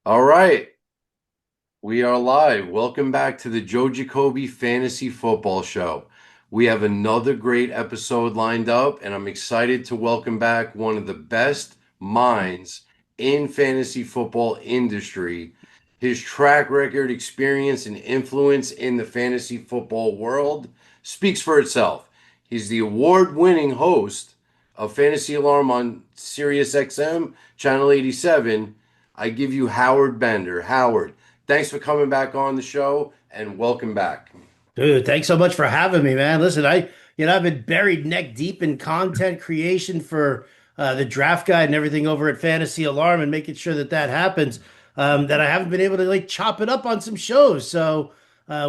All right, we are live. Welcome back to the Joe Jacoby Fantasy Football Show. We have another great episode lined up, and I'm excited to welcome back one of the best minds in fantasy football industry. His track record, experience, and influence in the fantasy football world speaks for itself. He's the award-winning host of Fantasy Alarm on Sirius XM Channel 87. I give you Howard Bender. Howard, thanks for coming back on the show and welcome back. Dude, thanks so much for having me, man. Listen, I've been buried neck deep in content creation for the draft guide and everything over at Fantasy Alarm and making sure that that happens. That I haven't been able to like chop it up on some shows. So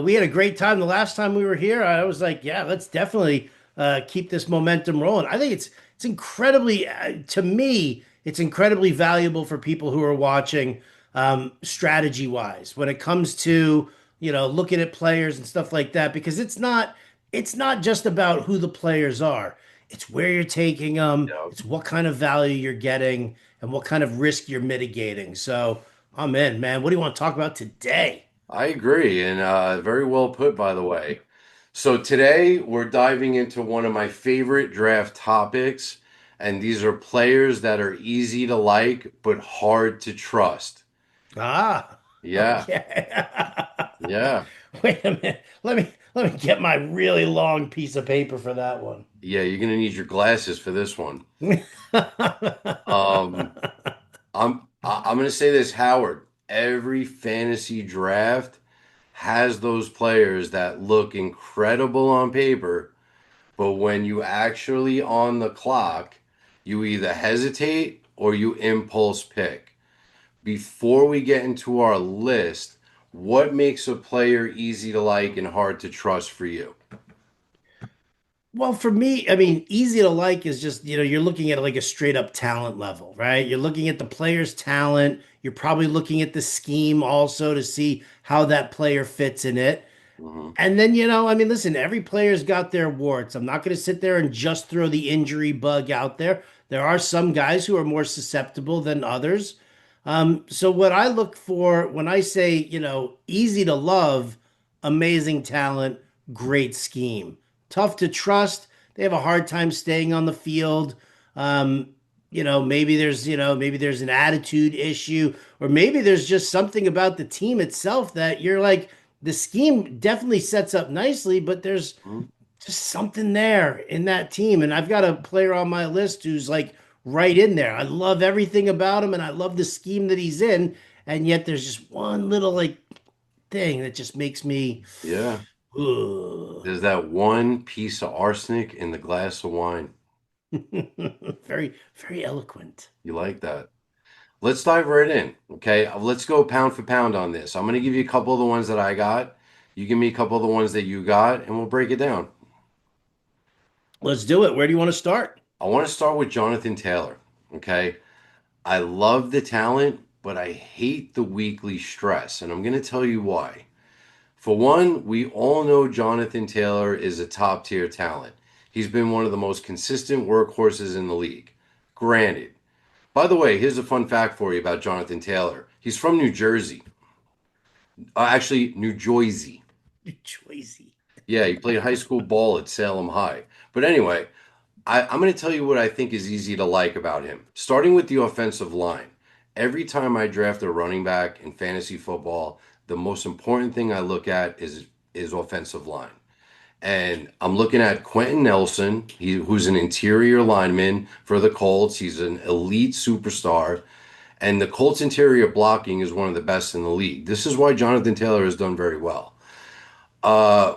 we had a great time the last time we were here. I was like, yeah, let's definitely keep this momentum rolling. I think it's incredibly to me, it's incredibly valuable for people who are watching strategy wise when it comes to looking at players and stuff like that, because it's not just about who the players are. It's where you're taking them. Yeah, It's what kind of value you're getting and what kind of risk you're mitigating. So I'm in, man. What do you want to talk about today? I agree, and very well put, by the way. So today we're diving into one of my favorite draft topics, and these are players that are easy to like but hard to trust. Ah, Yeah, okay. yeah, Wait a minute. Let me get my really long piece of paper for that one. yeah. You're gonna need your glasses for this one. Um, I'm gonna say this, Howard. Every fantasy draft has those players that look incredible on paper, but when you actually on the clock, you either hesitate or you impulse pick. Before we get into our list, what makes a player easy to like and hard to trust for you? Well, for me, I mean, easy to like is just, you're looking at like a straight up talent level, right? You're looking at the player's talent. You're probably looking at the scheme also to see how that player fits in it. Hmm. And then, I mean, listen, every player's got their warts. I'm not going to sit there and just throw the injury bug out there. There are some guys who are more susceptible than others. So what I look for when I say, easy to love, amazing talent, great scheme, tough to trust. They have a hard time staying on the field. Um, maybe there's an attitude issue, or maybe there's just something about the team itself that you're like, the scheme definitely sets up nicely, but there's just something there in that team. And I've got a player on my list who's like right in there. I love everything about him and I love the scheme that he's in. And yet there's just one little like thing that just makes me Yeah. ugh. There's that one piece of arsenic in the glass of wine. Very, very eloquent. You like that? Let's dive right in. Okay. Let's go pound for pound on this. I'm going to give you a couple of the ones that I got. You give me a couple of the ones that you got, and we'll break it down. Let's do it. Where do you want to start? I want to start with Jonathan Taylor. Okay. I love the talent, but I hate the weekly stress. And I'm going to tell you why. For one, we all know Jonathan Taylor is a top tier talent. He's been one of the most consistent workhorses in the league. Granted. By the way, here's a fun fact for you about Jonathan Taylor. He's from New Jersey. Actually, New Jersey. Choicy. Yeah, he played high school ball at Salem High. But anyway, I'm going to tell you what I think is easy to like about him. Starting with the offensive line. Every time I draft a running back in fantasy football, the most important thing I look at is offensive line. And I'm looking at Quentin Nelson, who's an interior lineman for the Colts. He's an elite superstar. And the Colts interior blocking is one of the best in the league. This is why Jonathan Taylor has done very well.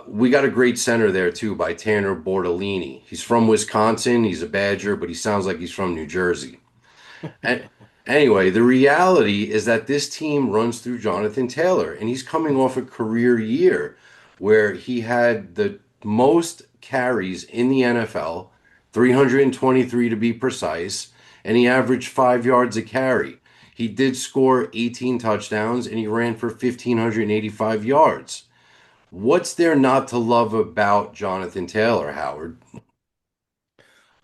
We got a great center there too by Tanner Bortolini. He's from Wisconsin. He's a Badger, but he sounds like he's from New Jersey. And anyway, the reality is that this team runs through Jonathan Taylor, and he's coming off a career year where he had the most carries in the NFL, 323 to be precise, and he averaged 5 yards a carry. He did score 18 touchdowns and he ran for 1,585 yards. What's there not to love about Jonathan Taylor, Howard?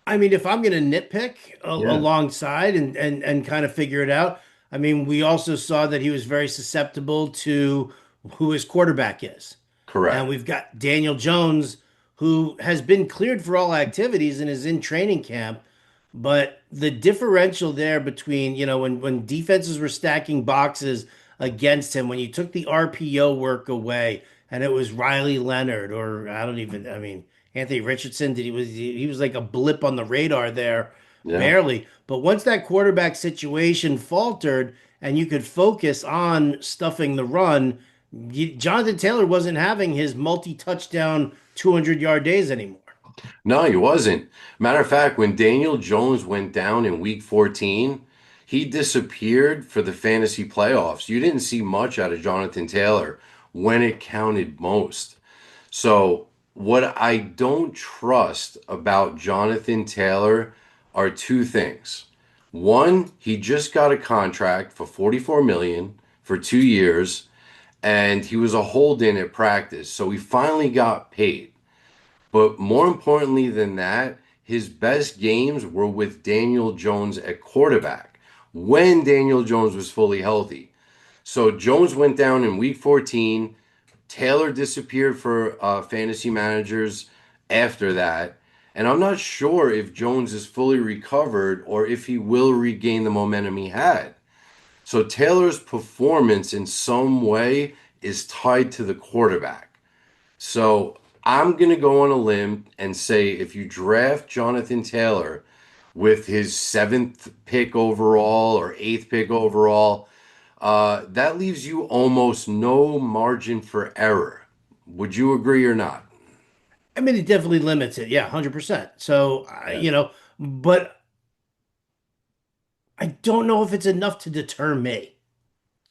I mean, if I'm going to nitpick Yeah. alongside and kind of figure it out, I mean, we also saw that he was very susceptible to who his quarterback is. And Correct. we've got Daniel Jones, who has been cleared for all activities and is in training camp. But the differential there between, when defenses were stacking boxes against him, when you took the RPO work away and it was Riley Leonard, or I mean, Anthony Richardson, he was like a blip on the radar there, Yeah. barely. But once that quarterback situation faltered and you could focus on stuffing the run, Jonathan Taylor wasn't having his multi-touchdown 200-yard days anymore. No, he wasn't. Matter of fact, when Daniel Jones went down in week 14, he disappeared for the fantasy playoffs. You didn't see much out of Jonathan Taylor when it counted most. So, what I don't trust about Jonathan Taylor are two things. One, he just got a contract for 44 million for 2 years and he was a hold-in at practice. So he finally got paid. But more importantly than that, his best games were with Daniel Jones at quarterback when Daniel Jones was fully healthy. So Jones went down in week 14. Taylor disappeared for fantasy managers after that. And I'm not sure if Jones is fully recovered or if he will regain the momentum he had. So Taylor's performance in some way is tied to the quarterback. So I'm going to go on a limb and say if you draft Jonathan Taylor with his seventh pick overall or eighth pick overall, that leaves you almost no margin for error. Would you agree or not? I mean, it definitely limits it. Yeah, 100%. So, Yeah, but I don't know if it's enough to deter me.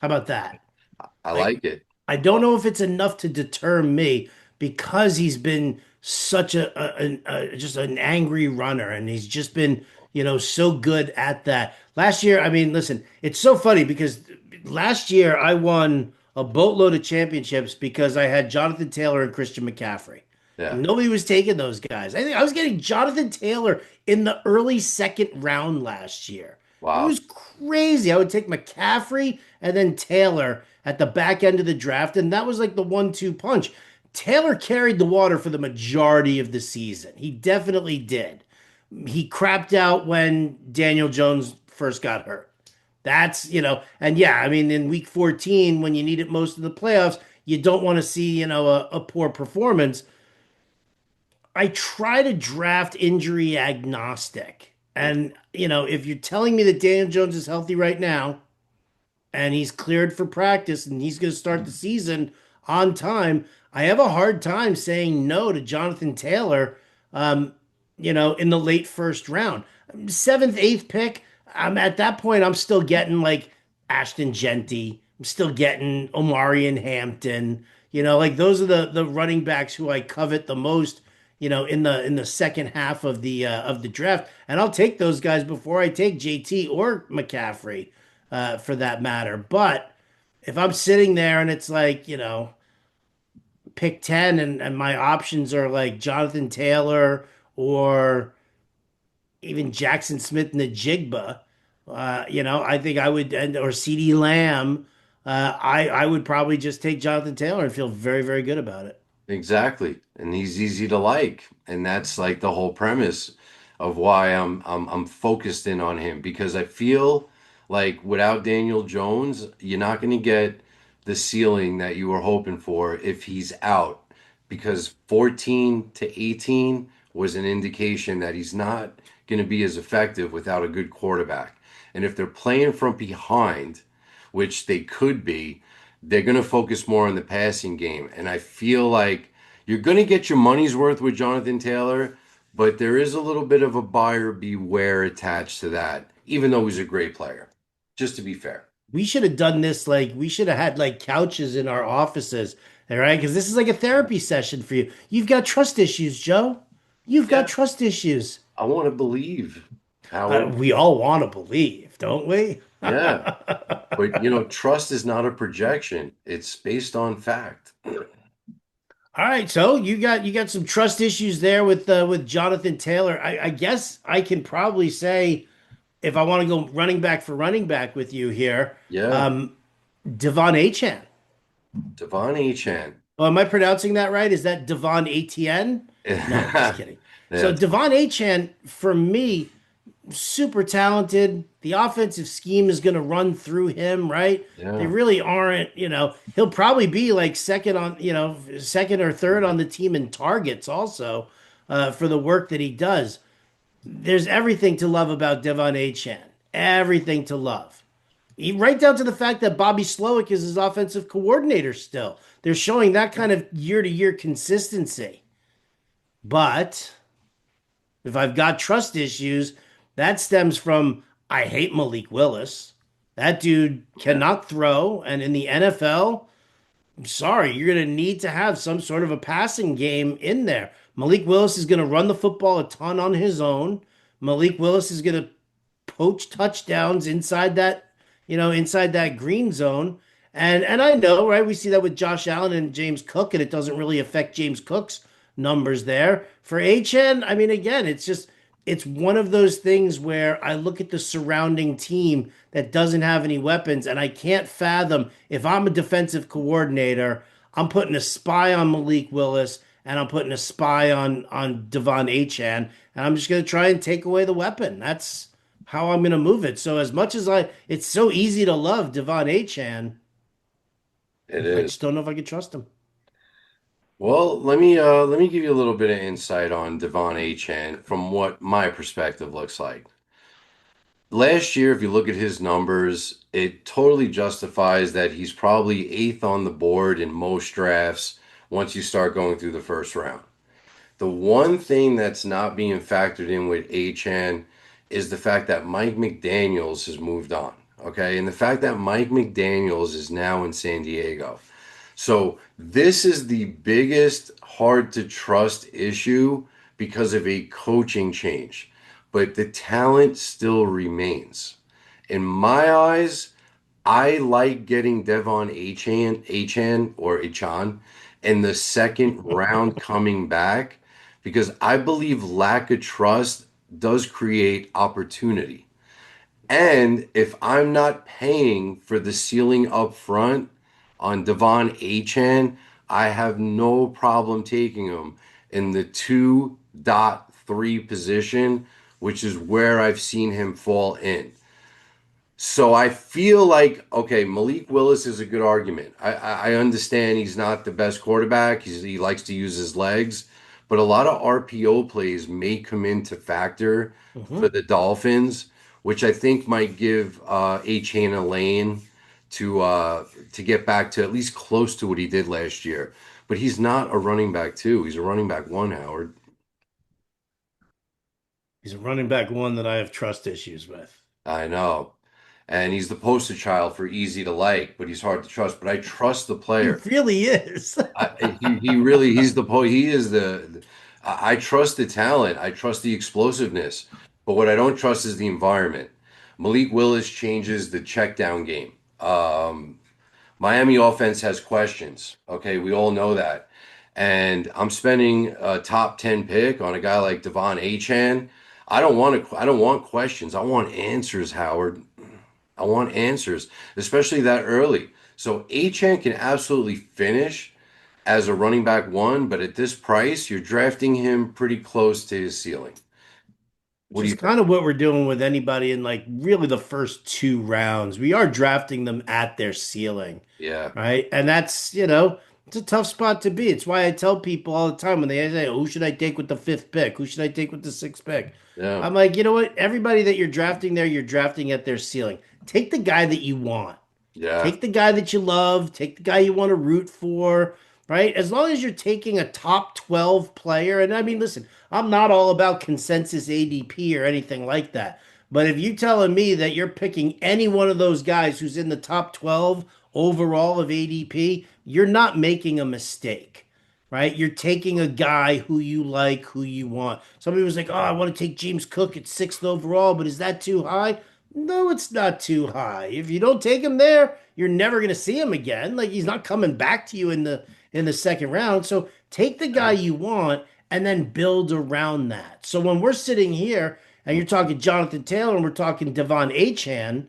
How about that? I I like it. I don't know if it's enough to deter me because he's been such just an angry runner and he's just been, so good at that. Last year, I mean, listen, it's so funny because last year I won a boatload of championships because I had Jonathan Taylor and Christian McCaffrey. Yeah. And nobody was taking those guys. I think I was getting Jonathan Taylor in the early second round last year. It Wow. was crazy. I would take McCaffrey and then Taylor at the back end of the draft, and that was like the 1-2 punch. Taylor carried the water for the majority of the season. He definitely did. He crapped out when Daniel Jones first got hurt. And yeah, I mean, in week 14, when you need it most in the playoffs, you don't want to see, a poor performance. I try to draft injury agnostic. And, if you're telling me that Daniel Jones is healthy right now, and he's cleared for practice and he's going to start the season on time, I have a hard time saying no to Jonathan Taylor, um, in the late first round. Seventh, eighth pick, at that point, I'm still getting like Ashton Genty. I'm still getting Omarion Hampton. Like those are the running backs who I covet the most, in the second half of the draft. And I'll take those guys before I take JT or McCaffrey, for that matter. But if I'm sitting there and it's like, pick 10 and my options are like Jonathan Taylor or even Jackson Smith and the Jigba, I think I would, or CeeDee Lamb, I would probably just take Jonathan Taylor and feel very, very good about it. Exactly. And he's easy to like. And that's like the whole premise of why I'm focused in on him because I feel like without Daniel Jones, you're not going to get the ceiling that you were hoping for if he's out because 14 to 18 was an indication that he's not going to be as effective without a good quarterback. And if they're playing from behind, which they could be, they're going to focus more on the passing game. And I feel like you're going to get your money's worth with Jonathan Taylor, but there is a little bit of a buyer beware attached to that, even though he's a great player, just to be fair. We should have done this like we should have had like couches in our offices, all right? Because this is like a therapy session for you. You've got trust issues, Joe. You've got Yeah, trust issues. I want to believe. However, We all want to believe, don't we? yeah, but trust is not a projection. It's based on fact. All right, so you got some trust issues there with Jonathan Taylor. I guess I can probably say if I want to go running back for running back with you here, Yeah. um, Devon Achan. Devon Achan. Oh, am I pronouncing that right? Is that Devon Etienne? No, just Yeah, kidding. So it's Devon Achan, for me, super talented. The offensive scheme is going to run through him, right? They yeah. really aren't, he'll probably be like second on, second or third on the team in targets also for the work that he does. There's everything to love about Devon Achan. Everything to love. Right down to the fact that Bobby Slowick is his offensive coordinator still. They're showing that kind of year to year consistency. But if I've got trust issues, that stems from I hate Malik Willis. That dude cannot throw. And in the NFL, I'm sorry, you're going to need to have some sort of a passing game in there. Malik Willis is going to run the football a ton on his own. Malik Willis is going to poach touchdowns inside that green zone. And I know, right? We see that with Josh Allen and James Cook, and it doesn't really affect James Cook's numbers there. For HN, I mean, again, it's one of those things where I look at the surrounding team that doesn't have any weapons, and I can't fathom if I'm a defensive coordinator, I'm putting a spy on Malik Willis and I'm putting a spy on Devon Achan, and I'm just going to try and take away the weapon. That's how I'm going to move it. So as much as it's so easy to love Devon Achan, It I is. just don't know if I can trust him. Well, let me give you a little bit of insight on Devon Achan from what my perspective looks like. Last year, if you look at his numbers, it totally justifies that he's probably eighth on the board in most drafts once you start going through the first round. The one thing that's not being factored in with Achan is the fact that Mike McDaniels has moved on. Okay. And the fact that Mike McDaniels is now in San Diego. So this is the biggest hard to trust issue because of a coaching change. But the talent still remains. In my eyes, I like getting Devon Achan or Achan in the second round coming back because I believe lack of trust does create opportunity. And if I'm not paying for the ceiling up front on Devon Achan, I have no problem taking him in the 2.3 position, which is where I've seen him fall in. So I feel like okay, Malik Willis is a good argument. I understand he's not the best quarterback. He likes to use his legs, but a lot of RPO plays may come into factor for Mhm. the Dolphins, which I think might give A Chain a lane to get back to at least close to what he did last year. But he's not a running back two. He's a running back one, Howard. He's a running back one that I have trust issues with. I know. And he's the poster child for easy to like, but he's hard to trust. But I trust the He player. really is. He really he is I trust the talent. I trust the explosiveness. But what I don't trust is the environment. Malik Willis changes the check down game. Miami offense has questions. Okay, we all know that. And I'm spending a top 10 pick on a guy like Devon Achan. I don't want questions. I want answers, Howard. I want answers, especially that early. So Achan can absolutely finish as a running back one, but at this price, you're drafting him pretty close to his ceiling. Which What do is you think? kind of what we're doing with anybody in like really the first two rounds. We are drafting them at their ceiling, Yeah, right? And it's a tough spot to be. It's why I tell people all the time when they say, "Who should I take with the fifth pick? Who should I take with the sixth pick?" yeah, I'm like, you know what? Everybody that you're drafting there, you're drafting at their ceiling. Take the guy that you want. yeah, Take the guy that you love, take the guy you want to root for, right? As long as you're taking a top 12 player, and I mean, listen, I'm not all about consensus ADP or anything like that. But if you're telling me that you're picking any one of those guys who's in the top 12 overall of ADP, you're not making a mistake, right? You're taking a guy who you like, who you want. Somebody was like, oh, I want to take James Cook at sixth overall, but is that too high? No, it's not too high. If you don't take him there, you're never going to see him again. Like he's not coming back to you in the second round. So take the guy yeah. you want and then build around that. So when we're sitting here and you're talking Jonathan Taylor and we're talking Devon Achan.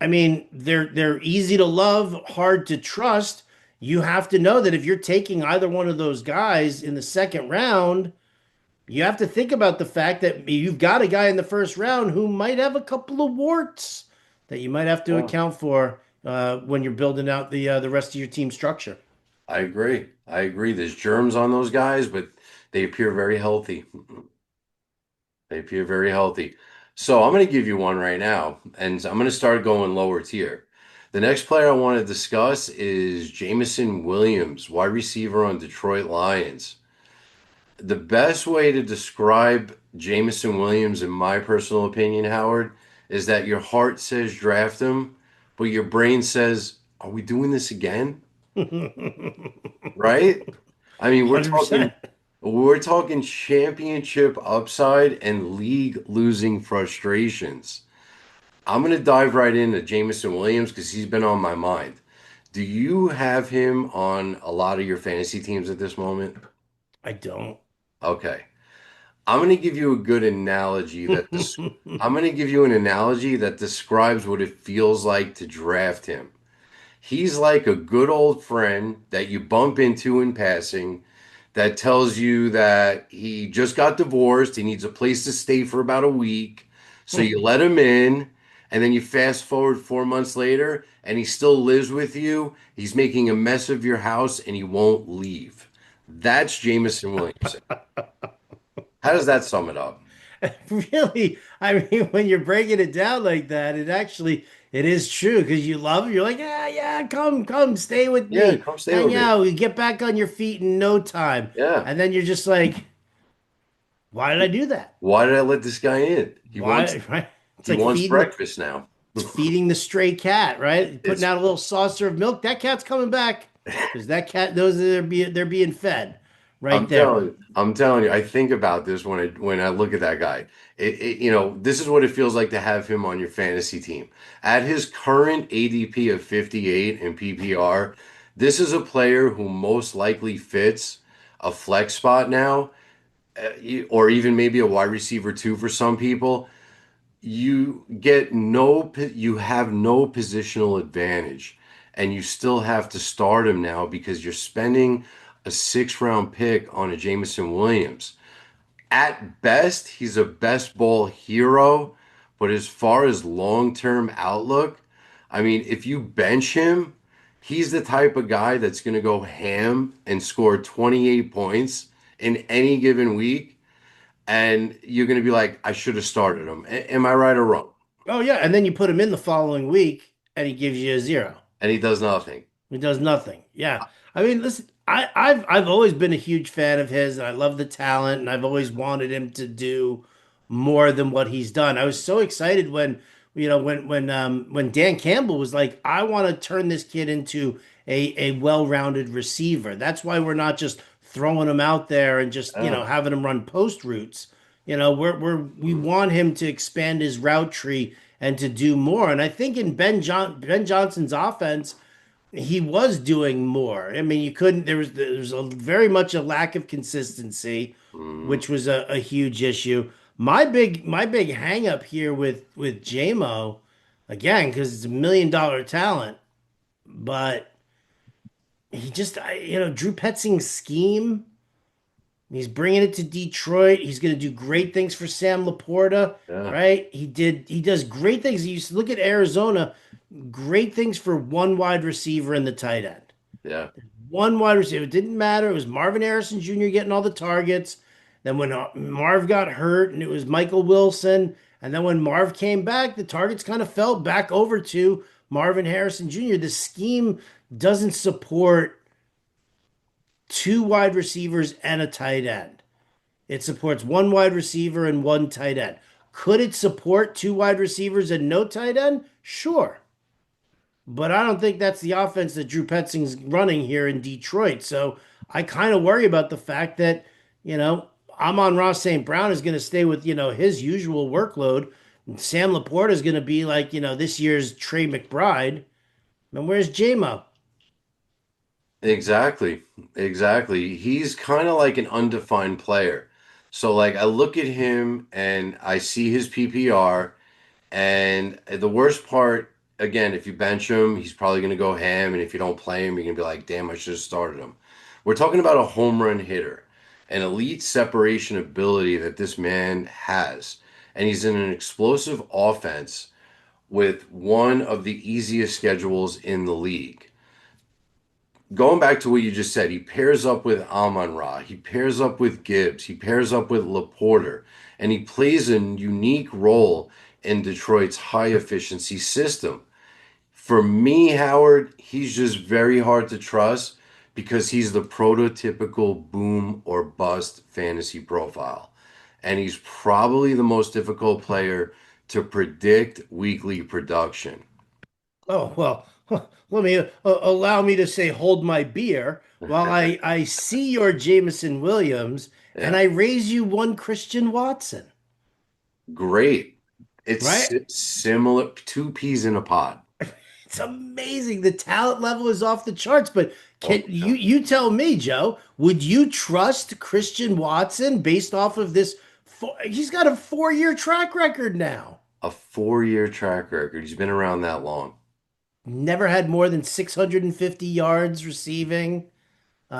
I mean, they're easy to love, hard to trust. You have to know that if you're taking either one of those guys in the second round, you have to think about the fact that you've got a guy in the first round who might have a couple of warts that you might have to Yeah, account for when you're building out the rest of your team structure. I agree. I agree. There's germs on those guys, but they appear very healthy. They appear very healthy. So I'm going to give you one right now, and I'm going to start going lower tier. The next player I want to discuss is Jamison Williams, wide receiver on Detroit Lions. The best way to describe Jamison Williams, in my personal opinion, Howard, is that your heart says draft him, but your brain says, are we doing this again? Right? I mean, we're talking 100%. we're talking championship upside and league losing frustrations. I'm gonna dive right into Jamison Williams because he's been on my mind. Do you have him on a lot of your fantasy teams at this moment? I don't. Okay. I'm gonna give you a good analogy I'm gonna give you an analogy that describes what it feels like to draft him. He's like a good old friend that you bump into in passing that tells you that he just got divorced. He needs a place to stay for about a week. So you let him in, and then you fast forward 4 months later, and he still lives with you. He's making a mess of your house, and he won't leave. That's Jamison Williamson. How does that sum it up? Really, I mean, when you're breaking it down like that, it is true because you love him. You're like, yeah, yeah, come, stay with Yeah, me, come stay with hang me. out, we get back on your feet in no time. Yeah. And then you're just like, why did I do that? Why did I let this guy in? Why, right? It's He like wants feeding breakfast now. it's feeding the stray cat, right? Putting It's out a little saucer of milk. That cat's coming back because that cat knows that they're being fed right there. I'm telling you, I think about this when I look at that guy. This is what it feels like to have him on your fantasy team. At his current ADP of 58 in PPR, this is a player who most likely fits a flex spot now, or even maybe a wide receiver too for some people. You have no positional advantage, and you still have to start him now because you're spending a 6 round pick on a Jamison Williams. At best, he's a best ball hero, but as far as long-term outlook, I mean, if you bench him, he's the type of guy that's going to go ham and score 28 points in any given week, and you're going to be like, I should have started him. Am I right or wrong? Oh yeah, and then you put him in the following week, and he gives you a zero. And he does nothing. He does nothing. Yeah. I mean, listen, I've always been a huge fan of his, and I love the talent, and I've always wanted him to do more than what he's done. I was so excited when, when Dan Campbell was like, I want to turn this kid into a well-rounded receiver. That's why we're not just throwing him out there and just, Yeah. having him run post routes. We Mm. want him to expand his route tree and to do more. And I think in Ben Johnson's offense, he was doing more. I mean, you couldn't. There was a very much a lack of consistency, Mm. which was a huge issue. My big hang up here with JMO, again, because it's $1 million talent, but he just Drew Petzing's scheme. He's bringing it to Detroit. He's going to do great things for Sam Laporta, Yeah. right? He does great things. You look at Arizona, great things for one wide receiver and the tight end. Yeah. One wide receiver. It didn't matter. It was Marvin Harrison Jr. getting all the targets. Then when Marv got hurt, and it was Michael Wilson. And then when Marv came back, the targets kind of fell back over to Marvin Harrison Jr. The scheme doesn't support two wide receivers and a tight end. It supports one wide receiver and one tight end. Could it support two wide receivers and no tight end? Sure. But I don't think that's the offense that Drew Petzing's running here in Detroit. So I kind of worry about the fact that, you know, Amon-Ra St. Brown is going to stay with, his usual workload. And Sam Laporta is going to be like, this year's Trey McBride. And where's JMO? Exactly. Exactly. He's kind of like an undefined player. So like I look at him and I see his PPR, and the worst part, again, if you bench him, he's probably going to go ham, and if you don't play him, you're going to be like, damn, I should have started him. We're talking about a home run hitter, an elite separation ability that this man has, and he's in an explosive offense with one of the easiest schedules in the league. Going back to what you just said, he pairs up with Amon Ra, he pairs up with Gibbs, he pairs up with Laporter, and he plays a unique role in Detroit's high efficiency system. For me, Howard, he's just very hard to trust because he's the prototypical boom or bust fantasy profile. And he's probably the most difficult player to predict weekly production. Oh, well, let me allow me to say hold my beer while I see your Jameson Williams and Yeah, I raise you one Christian Watson, great. It's right? similar, two peas in a pod. It's amazing. The talent level is off the charts, but Oh, can yeah. you tell me, Joe, would you trust Christian Watson based off of this? He's got a 4-year track record now. A 4-year track record. He's been around that long. Never had more than 650 yards receiving. He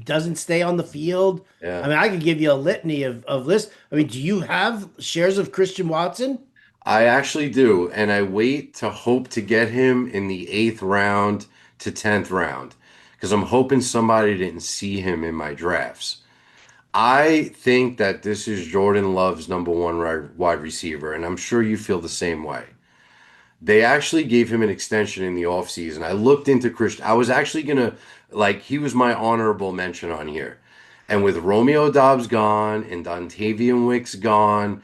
doesn't stay on the field. I Yeah. mean, I could give you a litany of lists. I mean, do you have shares of Christian Watson? I actually do, and I wait to hope to get him in the eighth round to 10th round because I'm hoping somebody didn't see him in my drafts. I think that this is Jordan Love's number one wide receiver, and I'm sure you feel the same way. They actually gave him an extension in the offseason. I looked into Christian. I was actually gonna like he was my honorable mention on here. And with Romeo Dobbs gone and Dontavian Wicks gone,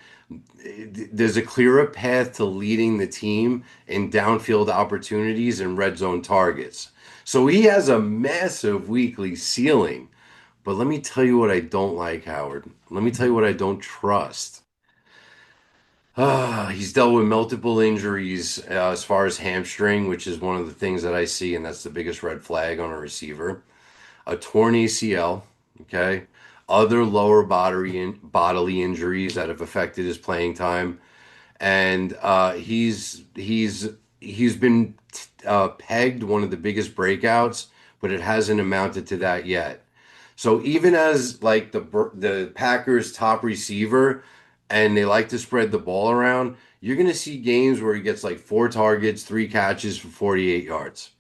there's a clearer path to leading the team in downfield opportunities and red zone targets. So he has a massive weekly ceiling. But let me tell you what I don't like, Howard. Let me tell you what I don't trust. He's dealt with multiple injuries as far as hamstring, which is one of the things that I see, and that's the biggest red flag on a receiver. A torn ACL, okay? Other lower bodily injuries that have affected his playing time, and he's been pegged one of the biggest breakouts, but it hasn't amounted to that yet. So even as like the Packers' top receiver, and they like to spread the ball around, you're going to see games where he gets like 4 targets, 3 catches for 48 yards.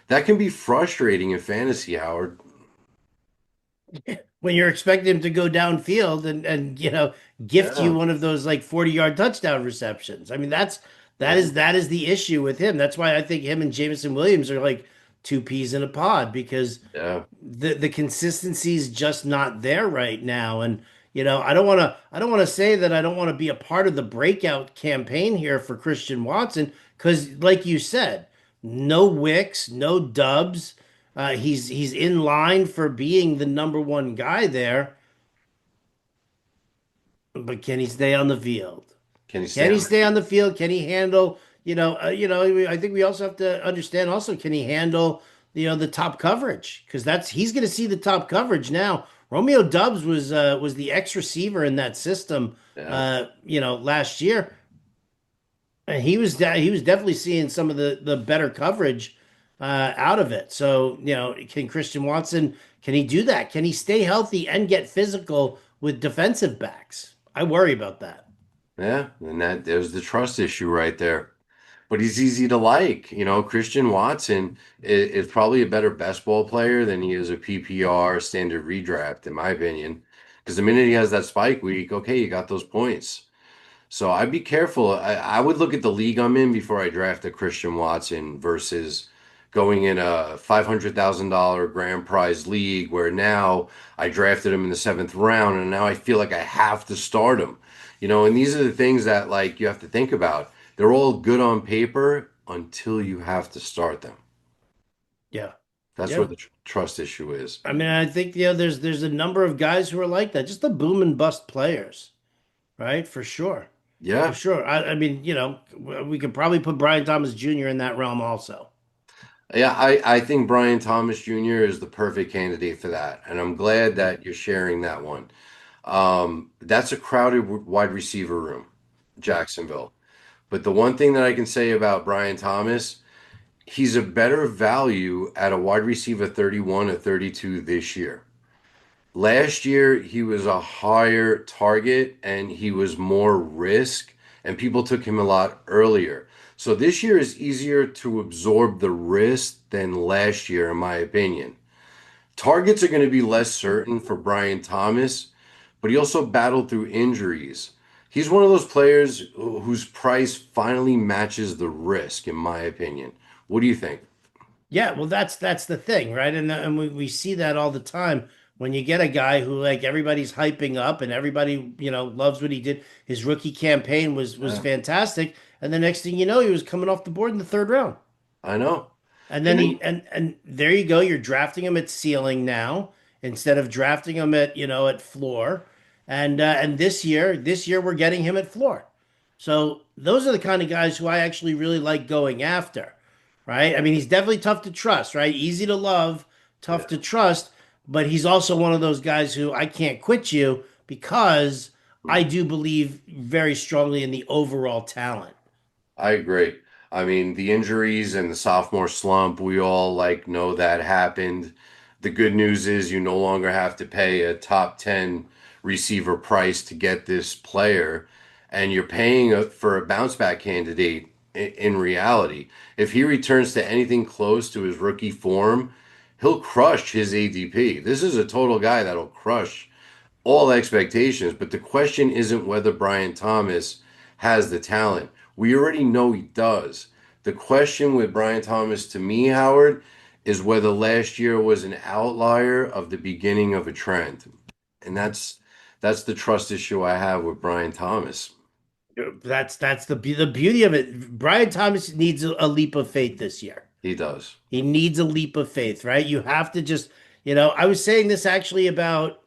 That can be frustrating in fantasy, Howard. When you're expecting him to go downfield and gift you Yeah, one of those like 40-yard touchdown receptions. I mean, that yeah, is that is the issue with him. That's why I think him and Jameson Williams are like two peas in a pod because yeah. the consistency is just not there right now. And I don't want to say that I don't want to be a part of the breakout campaign here for Christian Watson because, like you said, no Wicks, no Dubs. He's in line for being the number one guy there, but can he stay on the field? Can he stay Can he on the stay field? on the field? Can he handle, I think we also have to understand also, can he handle, the top coverage? Because he's going to see the top coverage now. Romeo Dubs was the X receiver in that system, Yeah, last year. And he was definitely seeing some of the better coverage out of it. So, can Christian Watson, can he do that? Can he stay healthy and get physical with defensive backs? I worry about that. yeah. And there's the trust issue right there. But he's easy to like. Christian Watson is probably a better best ball player than he is a PPR standard redraft, in my opinion. Because the minute he has that spike week, okay, you got those points. So I'd be careful. I would look at the league I'm in before I draft a Christian Watson versus going in a $500,000 grand prize league where now I drafted him in the seventh round and now I feel like I have to start him. And these are the things that like you have to think about. They're all good on paper until you have to start them. Yeah. That's where Yeah. the trust issue is. I mean, I think there's a number of guys who are like that, just the boom and bust players, right? For sure, for Yeah. sure. I mean, we could probably put Brian Thomas Jr. in that realm also. Yeah, I think Brian Thomas Jr. is the perfect candidate for that, and I'm glad that you're sharing that one. That's a crowded wide receiver room, Jacksonville. But the one thing that I can say about Brian Thomas, he's a better value at a wide receiver 31 or 32 this year. Last year, he was a higher target and he was more risk, and people took him a lot earlier. So this year is easier to absorb the risk than last year, in my opinion. Targets are going to be less certain for Brian Thomas, but he also battled through injuries. He's one of those players whose price finally matches the risk, in my opinion. What do you think? Yeah, well, that's the thing, right? And we see that all the time when you get a guy who like everybody's hyping up and everybody, loves what he did. His rookie campaign was Yeah, fantastic, and the next thing you know, he was coming off the board in the third round. I know. And And then then, and there you go. You're drafting him at ceiling now instead of drafting him at at floor. And this year we're getting him at floor. So those are the kind of guys who I actually really like going after, right? I mean, he's definitely tough to trust, right? Easy to love, tough to yeah. trust, but he's also one of those guys who I can't quit you because I do believe very strongly in the overall talent. I agree. I mean, the injuries and the sophomore slump, we all like know that happened. The good news is you no longer have to pay a top 10 receiver price to get this player, and you're paying for a bounce back candidate in reality. If he returns to anything close to his rookie form, he'll crush his ADP. This is a total guy that'll crush all expectations, but the question isn't whether Brian Thomas has the talent. We already know he does. The question with Brian Thomas to me, Howard, is whether last year was an outlier of the beginning of a trend. And that's the trust issue I have with Brian Thomas. That's the beauty of it. Brian Thomas needs a leap of faith this year. He does. He needs a leap of faith, right? You have to just, I was saying this actually about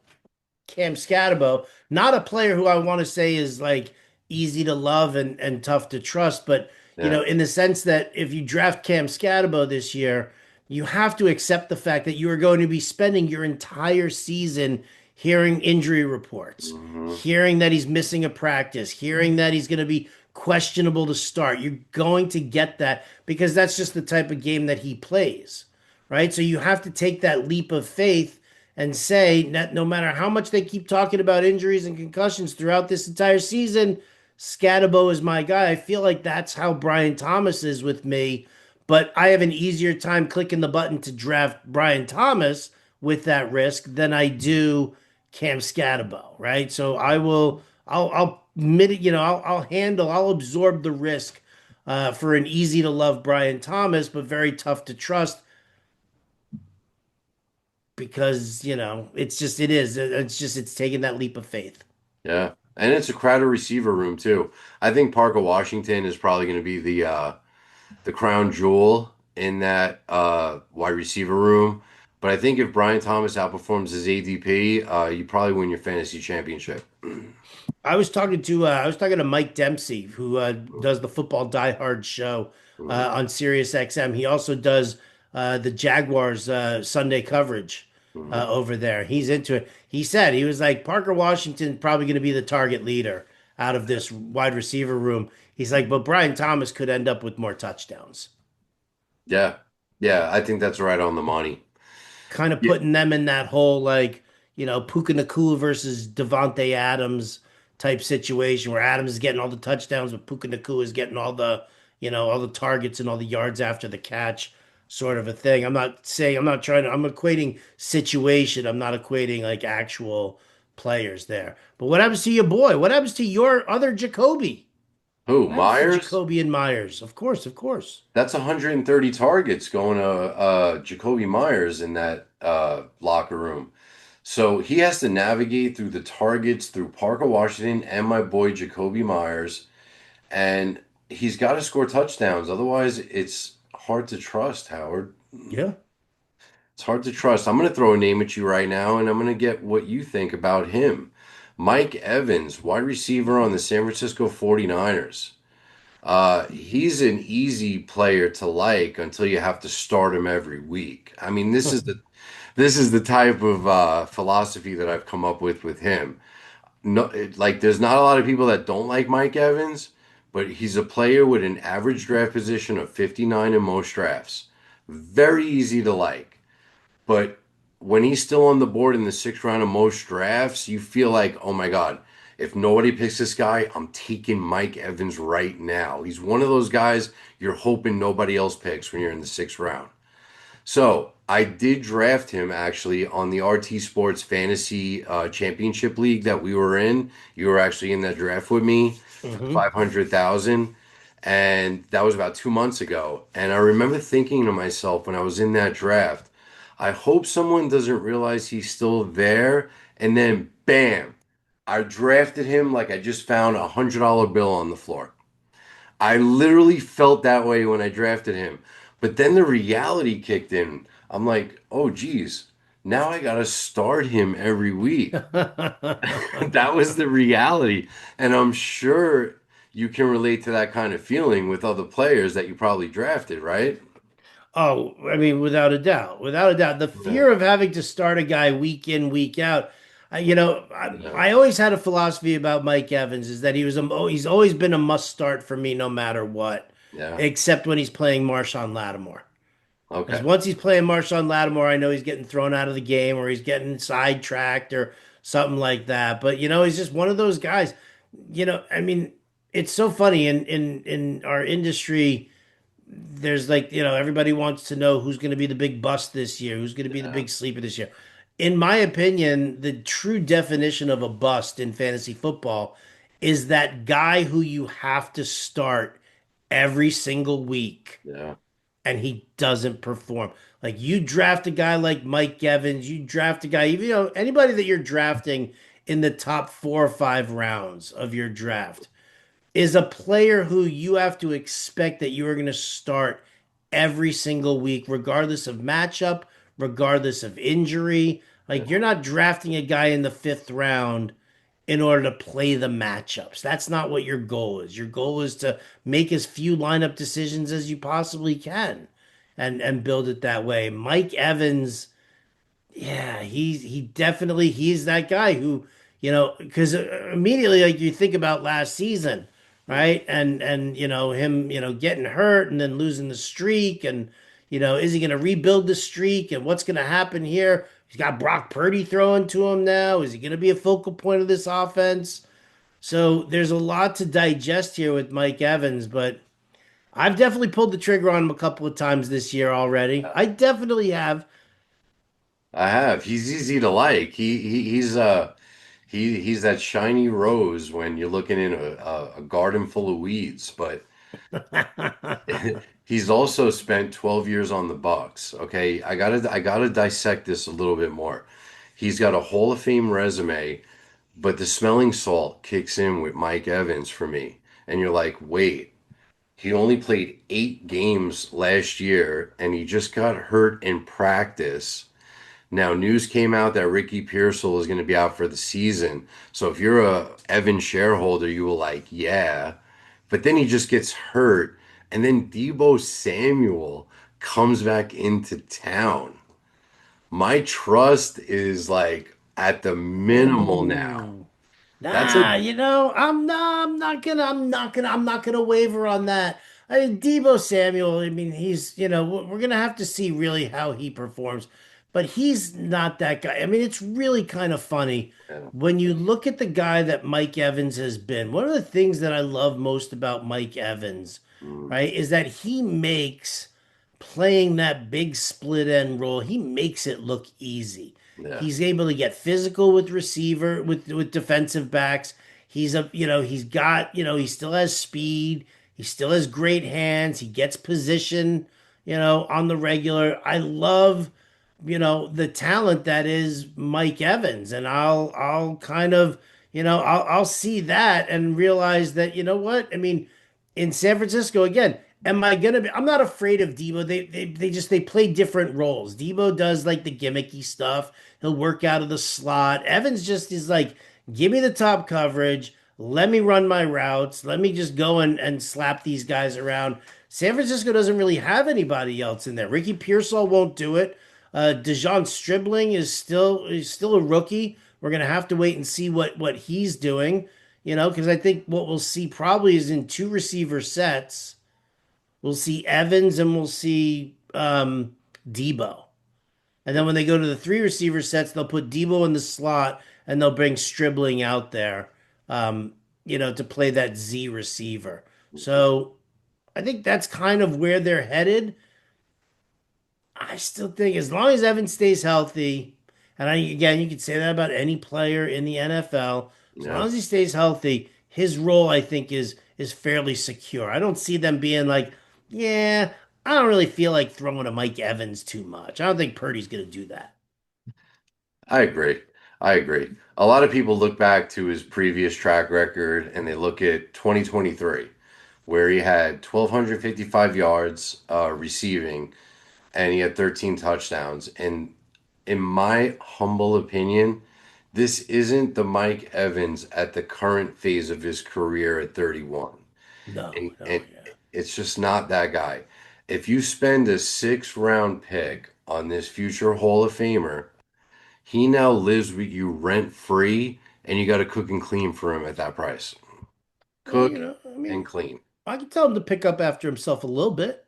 Cam Scatabo, not a player who I want to say is like easy to love and tough to trust, but Yeah. in the sense that if you draft Cam Scatabo this year, you have to accept the fact that you are going to be spending your entire season hearing injury reports, Hmm. hearing that he's missing a practice, hearing that he's going to be questionable to start. You're going to get that because that's just the type of game that he plays, right? So you have to take that leap of faith and say that no matter how much they keep talking about injuries and concussions throughout this entire season, Scatabo is my guy. I feel like that's how Brian Thomas is with me, but I have an easier time clicking the button to draft Brian Thomas with that risk than I do Cam Scatabo, right? So I'll admit it, I'll absorb the risk for an easy to love Brian Thomas, but very tough to trust because it's taking that leap of faith. Yeah. And it's a crowded receiver room too. I think Parker Washington is probably going to be the crown jewel in that wide receiver room. But I think if Brian Thomas outperforms his ADP, you probably win your fantasy championship. I was talking to Mike Dempsey, who does the Football Die Hard show Mhm. on Sirius XM. He also does the Jaguars Sunday coverage Mhm. over there. He's into it. He said he was like Parker Washington probably going to be the target leader out of this wide receiver room. He's like, but Brian Thomas could end up with more touchdowns. Yeah. Yeah, I think that's right on the money. Kind of Yeah. putting them in that whole like, Puka Nacua versus Devontae Adams type situation where Adams is getting all the touchdowns, but Puka Nacua is getting all the targets and all the yards after the catch, sort of a thing. I'm equating situation. I'm not equating like actual players there. But what happens to your boy? What happens to your other Jacoby? Who, What happens to Myers? Jacoby and Myers? Of course, of course. That's 130 targets going to Jacoby Myers in that locker room. So he has to navigate through the targets through Parker Washington and my boy Jacoby Myers, and he's got to score touchdowns. Otherwise, it's hard to trust, Howard. Yeah. It's hard to trust. I'm going to throw a name at you right now, and I'm going to get what you think about him. Mike Evans, wide receiver on the San Francisco 49ers. He's an easy player to like until you have to start him every week. I mean, this is the type of philosophy that I've come up with him. No, like there's not a lot of people that don't like Mike Evans, but he's a player with an average draft position of 59 in most drafts. Very easy to like. But when he's still on the board in the sixth round of most drafts, you feel like, oh my God, if nobody picks this guy, I'm taking Mike Evans right now. He's one of those guys you're hoping nobody else picks when you're in the sixth round. So I did draft him actually on the RT Sports Fantasy Championship League that we were in. You were actually in that draft with me for Hmm. 500,000, and that was about 2 months ago. And I remember thinking to myself when I was in that draft, I hope someone doesn't realize he's still there. And then, bam, I drafted him like I just found $100 bill on the floor. I literally felt that way when I drafted him. But then the reality kicked in. I'm like, oh, geez, now I got to start him every week. That was the reality. And I'm sure you can relate to that kind of feeling with other players that you probably drafted, right? Oh, I mean, without a doubt, without a doubt, the Yeah. fear of having to start a guy week in, week out. Yeah. I always had a philosophy about Mike Evans is that he's always been a must start for me no matter what, Yeah. except when he's playing Marshawn Lattimore. Because Okay. once he's playing Marshawn Lattimore, I know he's getting thrown out of the game or he's getting sidetracked or something like that. But he's just one of those guys. I mean, it's so funny in our industry. There's like, everybody wants to know who's going to be the big bust this year, who's going to be the Yeah. big sleeper this year. In my opinion, the true definition of a bust in fantasy football is that guy who you have to start every single week Yeah. and he doesn't perform. Like you draft a guy like Mike Evans, you draft a guy, even anybody that you're drafting in the top 4 or 5 rounds of your draft is a player who you have to expect that you are going to start every single week, regardless of matchup, regardless of injury. Like you're Yeah. not drafting a guy in the fifth round in order to play the matchups. That's not what your goal is. Your goal is to make as few lineup decisions as you possibly can and build it that way. Mike Evans, yeah, he's that guy who, because immediately like you think about last season, Yeah. right? And him, getting hurt and then losing the streak and is he going to rebuild the streak and what's going to happen here? He's got Brock Purdy throwing to him now. Is he going to be a focal point of this offense? So there's a lot to digest here with Mike Evans, but I've definitely pulled the trigger on him a couple of times this year already. I definitely have. I have. He's easy to like. He's that shiny rose when you're looking in a garden full of weeds, but he's also spent 12 years on the Bucks. Okay, I gotta dissect this a little bit more. He's got a Hall of Fame resume, but the smelling salt kicks in with Mike Evans for me. And you're like, wait, he only played 8 games last year and he just got hurt in practice. Now, news came out that Ricky Pearsall is going to be out for the season. So if you're a Evan shareholder, you were like, yeah. But then he just gets hurt. And then Debo Samuel comes back into town. My trust is like at the minimal now. Ooh. That's a Nah, I'm not gonna waver on that. I mean, Debo Samuel, I mean, he's, we're gonna have to see really how he performs, but he's not that guy. I mean, it's really kind of funny yeah, when you look at the guy that Mike Evans has been. One of the things that I love most about Mike Evans, mm, right, is that he makes playing that big split end role, he makes it look easy. yeah, He's able to get physical with receiver with defensive backs. He's got, he still has speed. He still has great hands. He gets position, on the regular. I love, the talent that is Mike Evans, and I'll kind of, I'll see that and realize that, you know what? I mean, in San Francisco again, am I gonna be? I'm not afraid of Debo. They play different roles. Debo does like the gimmicky stuff. He'll work out of the slot. Evans just is like, give me the top coverage. Let me run my routes. Let me just go and slap these guys around. San Francisco doesn't really have anybody else in there. Ricky Pearsall won't do it. Dejon Stribling is still a rookie. We're gonna have to wait and see what he's doing, because I think what we'll see probably is in two receiver sets. We'll see Evans and we'll see Debo. And then when they go to the three receiver sets, they'll put Debo in the slot and they'll bring Stribling out there, um, to play that Z receiver. So I think that's kind of where they're headed. I still think as long as Evans stays healthy, and again, you could say that about any player in the NFL, as long Yeah, as he stays healthy, his role I think is fairly secure. I don't see them being like, yeah, I don't really feel like throwing to Mike Evans too much. I don't think Purdy's going to do that. I agree. I agree. A lot of people look back to his previous track record and they look at 2023, where he had 1,255 yards receiving and he had 13 touchdowns. And in my humble opinion, this isn't the Mike Evans at the current phase of his career at 31. No, And no, yeah. it's just not that guy. If you spend a six-round pick on this future Hall of Famer, he now lives with you rent free, and you got to cook and clean for him at that price. Well, Cook I and mean, clean. I can tell him to pick up after himself a little bit,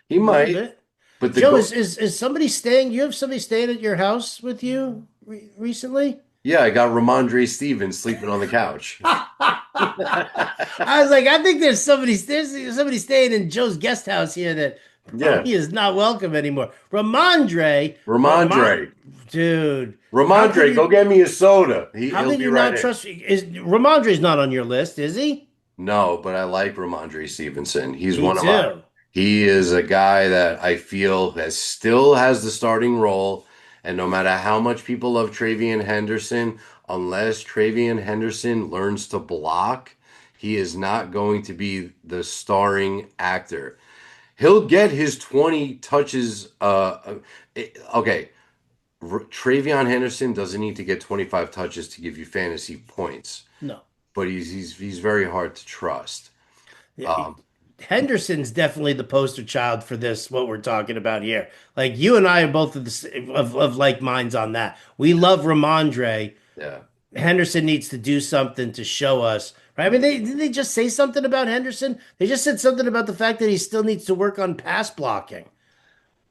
He a little might, bit. but the Joe, go. is somebody staying? You have somebody staying at your house with you recently? Yeah, I got Ramondre Stevens sleeping on the couch. I was like, I think there's somebody staying in Joe's guest house here that Yeah, probably is not welcome anymore. Ramon, Ramondre. dude, how could Ramondre, go you get me a soda. how He'll could be you right not in. trust? Is Ramondre's not on your list, is he? No, but I like Ramondre Stevenson. He's Me one of mine. too. He is a guy that I feel has still has the starting role. And no matter how much people love Travian Henderson, unless Travian Henderson learns to block, he is not going to be the starring actor. He'll get his 20 touches. Okay, Travion Henderson doesn't need to get 25 touches to give you fantasy points, No. but he's very hard to trust. Yeah, Um, Henderson's definitely the poster child for this, what we're talking about here. Like you and I are both of like minds on that. We love Ramondre. yeah. Henderson needs to do something to show us, right? I mean, didn't they just say something about Henderson? They just said something about the fact that he still needs to work on pass blocking.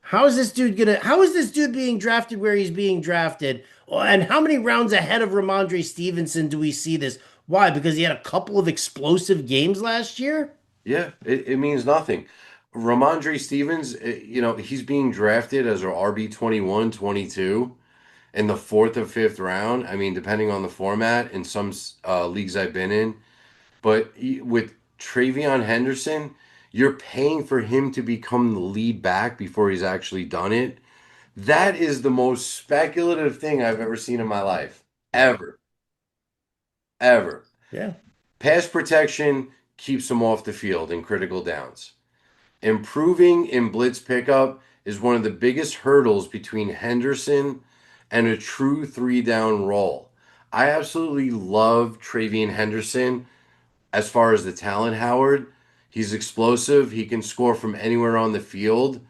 How is this dude being drafted where he's being drafted? And how many rounds ahead of Ramondre Stevenson do we see this? Why? Because he had a couple of explosive games last year? Yeah, it means nothing. Ramondre Stevens, he's being drafted as our RB 21, 22 in the fourth or fifth round. I mean, depending on the format in some leagues I've been in. But with Travion Henderson, you're paying for him to become the lead back before he's actually done it. That is the most speculative thing I've ever seen in my life. Yeah. Ever. Ever. Yeah. Pass protection keeps him off the field in critical downs. Improving in blitz pickup is one of the biggest hurdles between Henderson and a true three down role. I absolutely love Travian Henderson as far as the talent, Howard. He's explosive. He can score from anywhere on the field.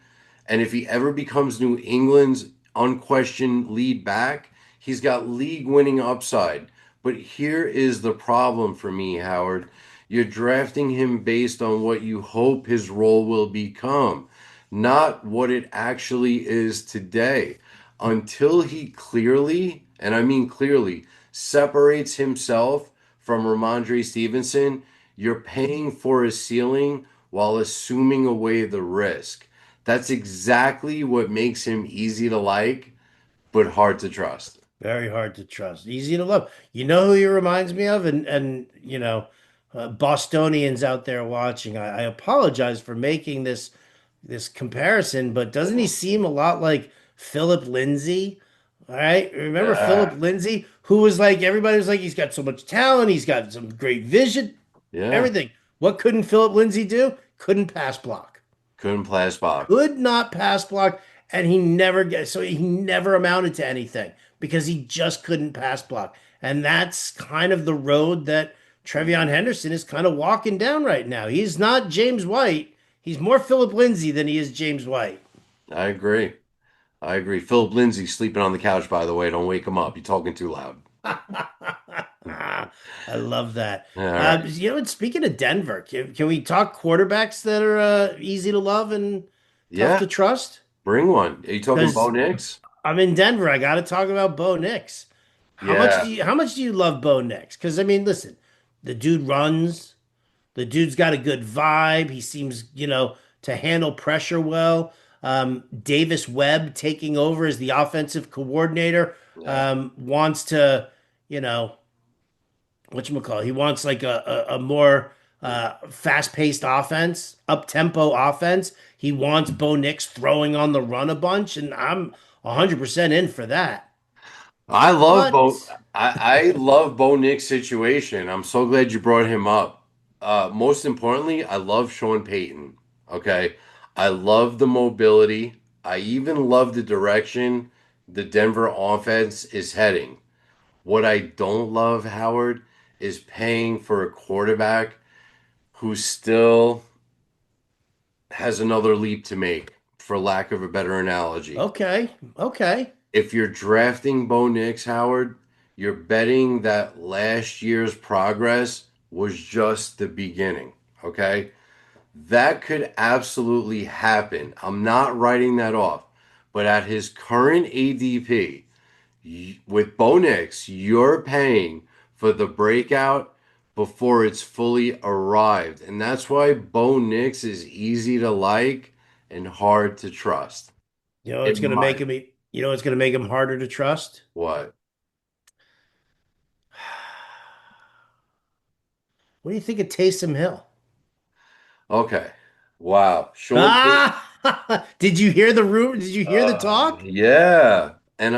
And if he ever becomes New England's unquestioned lead back, he's got league winning upside. But here is the problem for me, Howard. You're drafting him based on what you hope his role will become, not what it actually is today. Until he clearly, and I mean clearly, separates himself from Ramondre Stevenson, you're paying for a ceiling while assuming away the risk. That's exactly what makes him easy to like, but hard to trust. Very hard to trust. Easy to love. You know who he reminds me of? And Bostonians out there watching. I apologize for making this comparison, but doesn't he seem a lot like Philip Lindsay? All right. Remember Philip Yeah. Lindsay, who was like, everybody was like, he's got so much talent, he's got some great vision, Yeah. everything. What couldn't Philip Lindsay do? Couldn't pass block. Couldn't play a spot. Could not pass block, and he never amounted to anything because he just couldn't pass block. And that's kind of the road that Trevion Henderson is kind of walking down right now. He's not James White. He's more Philip Lindsay than he is James White. I agree. I agree. Philip Lindsay sleeping on the couch, by the way. Don't wake him up. You're talking too loud. I love that. All right. And speaking of Denver, can we talk quarterbacks that are easy to love and tough Yeah, to trust? bring one. Are you talking Bo Because Nix? I'm in Denver. I got to talk about Bo Nix. Yeah. How much do you love Bo Nix? Because I mean, listen, the dude runs. The dude's got a good vibe. He seems, to handle pressure well. Davis Webb taking over as the offensive coordinator Yeah. wants to, you know, whatchamacallit, he wants like a more fast-paced offense, up-tempo offense. He wants Bo Nix throwing on the run a bunch, and I'm 100% in for that. I love Bo. But I love Bo Nix' situation. I'm so glad you brought him up. Most importantly, I love Sean Payton. Okay, I love the mobility. I even love the direction the Denver offense is heading. What I don't love, Howard, is paying for a quarterback who still has another leap to make, for lack of a better analogy. okay, okay. If you're drafting Bo Nix, Howard, you're betting that last year's progress was just the beginning. Okay. That could absolutely happen. I'm not writing that off. But at his current ADP, with Bo Nix, you're paying for the breakout before it's fully arrived. And that's why Bo Nix is easy to like and hard to trust. It's In gonna make my him. It's gonna make him harder to trust. what? What do you think of Taysom Hill? Okay. Wow. Sean Payton. Ah, did you hear the room? Did you hear the talk? Yeah. And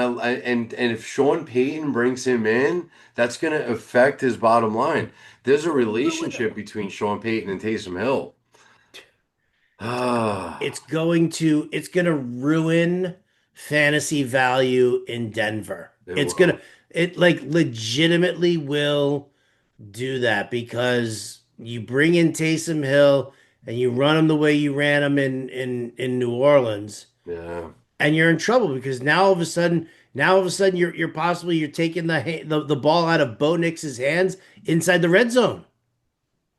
if Sean Payton brings him in, that's going to affect his bottom line. There's a Ruin it. relationship between Sean Payton and Taysom Hill. Ah, It's gonna ruin fantasy value in Denver. it It's will. gonna it like legitimately will do that because you bring in Taysom Hill and you run him the way you ran him in New Orleans, Yeah, and you're in trouble because now all of a sudden you're taking the ball out of Bo Nix's hands inside the red zone.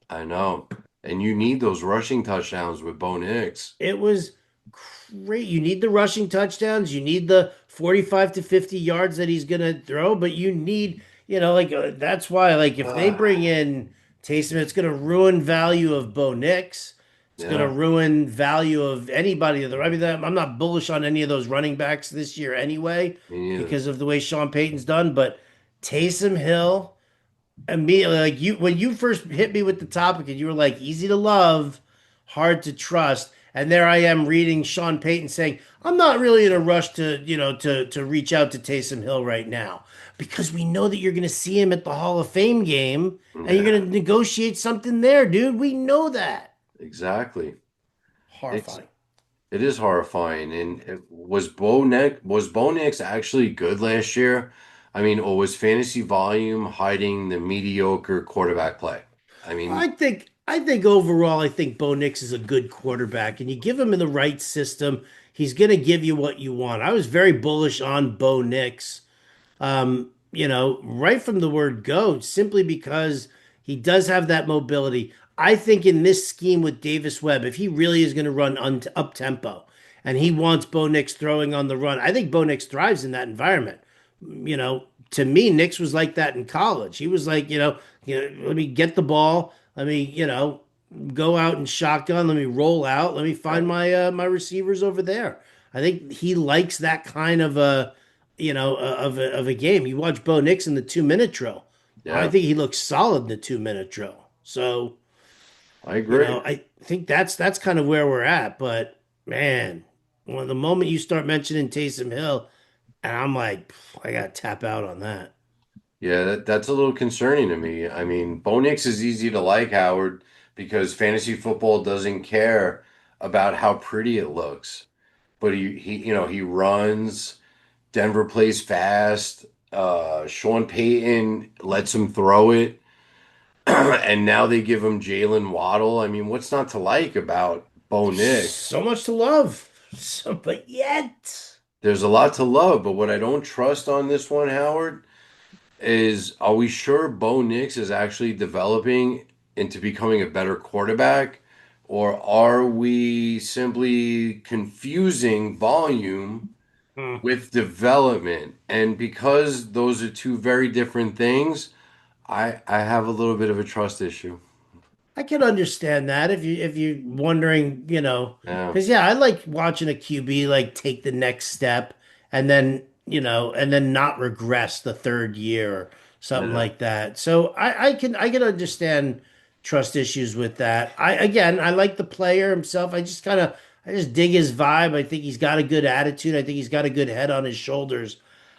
I know. And you need those rushing touchdowns with Bo Nix. It was great. You need the rushing touchdowns. You need the 45 to 50 yards that he's going to throw, but you need, that's why, like, if they Ah, bring in Taysom, it's going to ruin value of Bo Nix. It's going to yeah, ruin value of anybody. I mean, I'm not bullish on any of those running backs this year anyway, me neither. because of the way Sean Payton's done, but Taysom Hill immediately, like when you first hit me with the topic and you were like easy to love, hard to trust, and there I am reading Sean Payton saying I'm not really in a rush to reach out to Taysom Hill right now because we know that you're going to see him at the Hall of Fame game and you're Yeah, going to negotiate something there, dude. We know that. exactly. It's Horrifying. it is horrifying. And was Bo Nix actually good last year? I mean, or was fantasy volume hiding the mediocre quarterback play? I mean, I think overall, I think Bo Nix is a good quarterback, and you give him in the right system, he's going to give you what you want. I was very bullish on Bo Nix, right from the word go, simply because he does have that mobility. I think in this scheme with Davis Webb, if he really is going to run up tempo and he wants Bo Nix throwing on the run, I think Bo Nix thrives in that environment. To me, Nix was like that in college. He was like, let me get the ball, let me, go out and shotgun, let me roll out, let me find my receivers over there. I think he likes that kind of a game. You watch Bo Nix in the 2 minute drill. I yeah, think he looks solid in the 2 minute drill. So, I agree. I think that's kind of where we're at. But man, when the moment you start mentioning Taysom Hill, and I'm like, I gotta tap out on that. Yeah, that's a little concerning to me. I mean, Bo Nix is easy to like, Howard, because fantasy football doesn't care about how pretty it looks. But he runs. Denver plays fast. Sean Payton lets him throw it. and now they give him Jalen Waddle. I mean, what's not to like about Bo Nix? So much to love. So, but yet, There's a lot to love, but what I don't trust on this one, Howard, is are we sure Bo Nix is actually developing into becoming a better quarterback? Or are we simply confusing volume hmm, with development? And because those are two very different things, I have a little bit of a trust issue. I can understand that if you're wondering, Yeah, because yeah, I like watching a QB like take the next step and then, and then not regress the third year or something yeah, like that. So I can understand trust issues with that. I like the player himself. I just dig his vibe. I think he's got a good attitude. I think he's got a good head on his shoulders.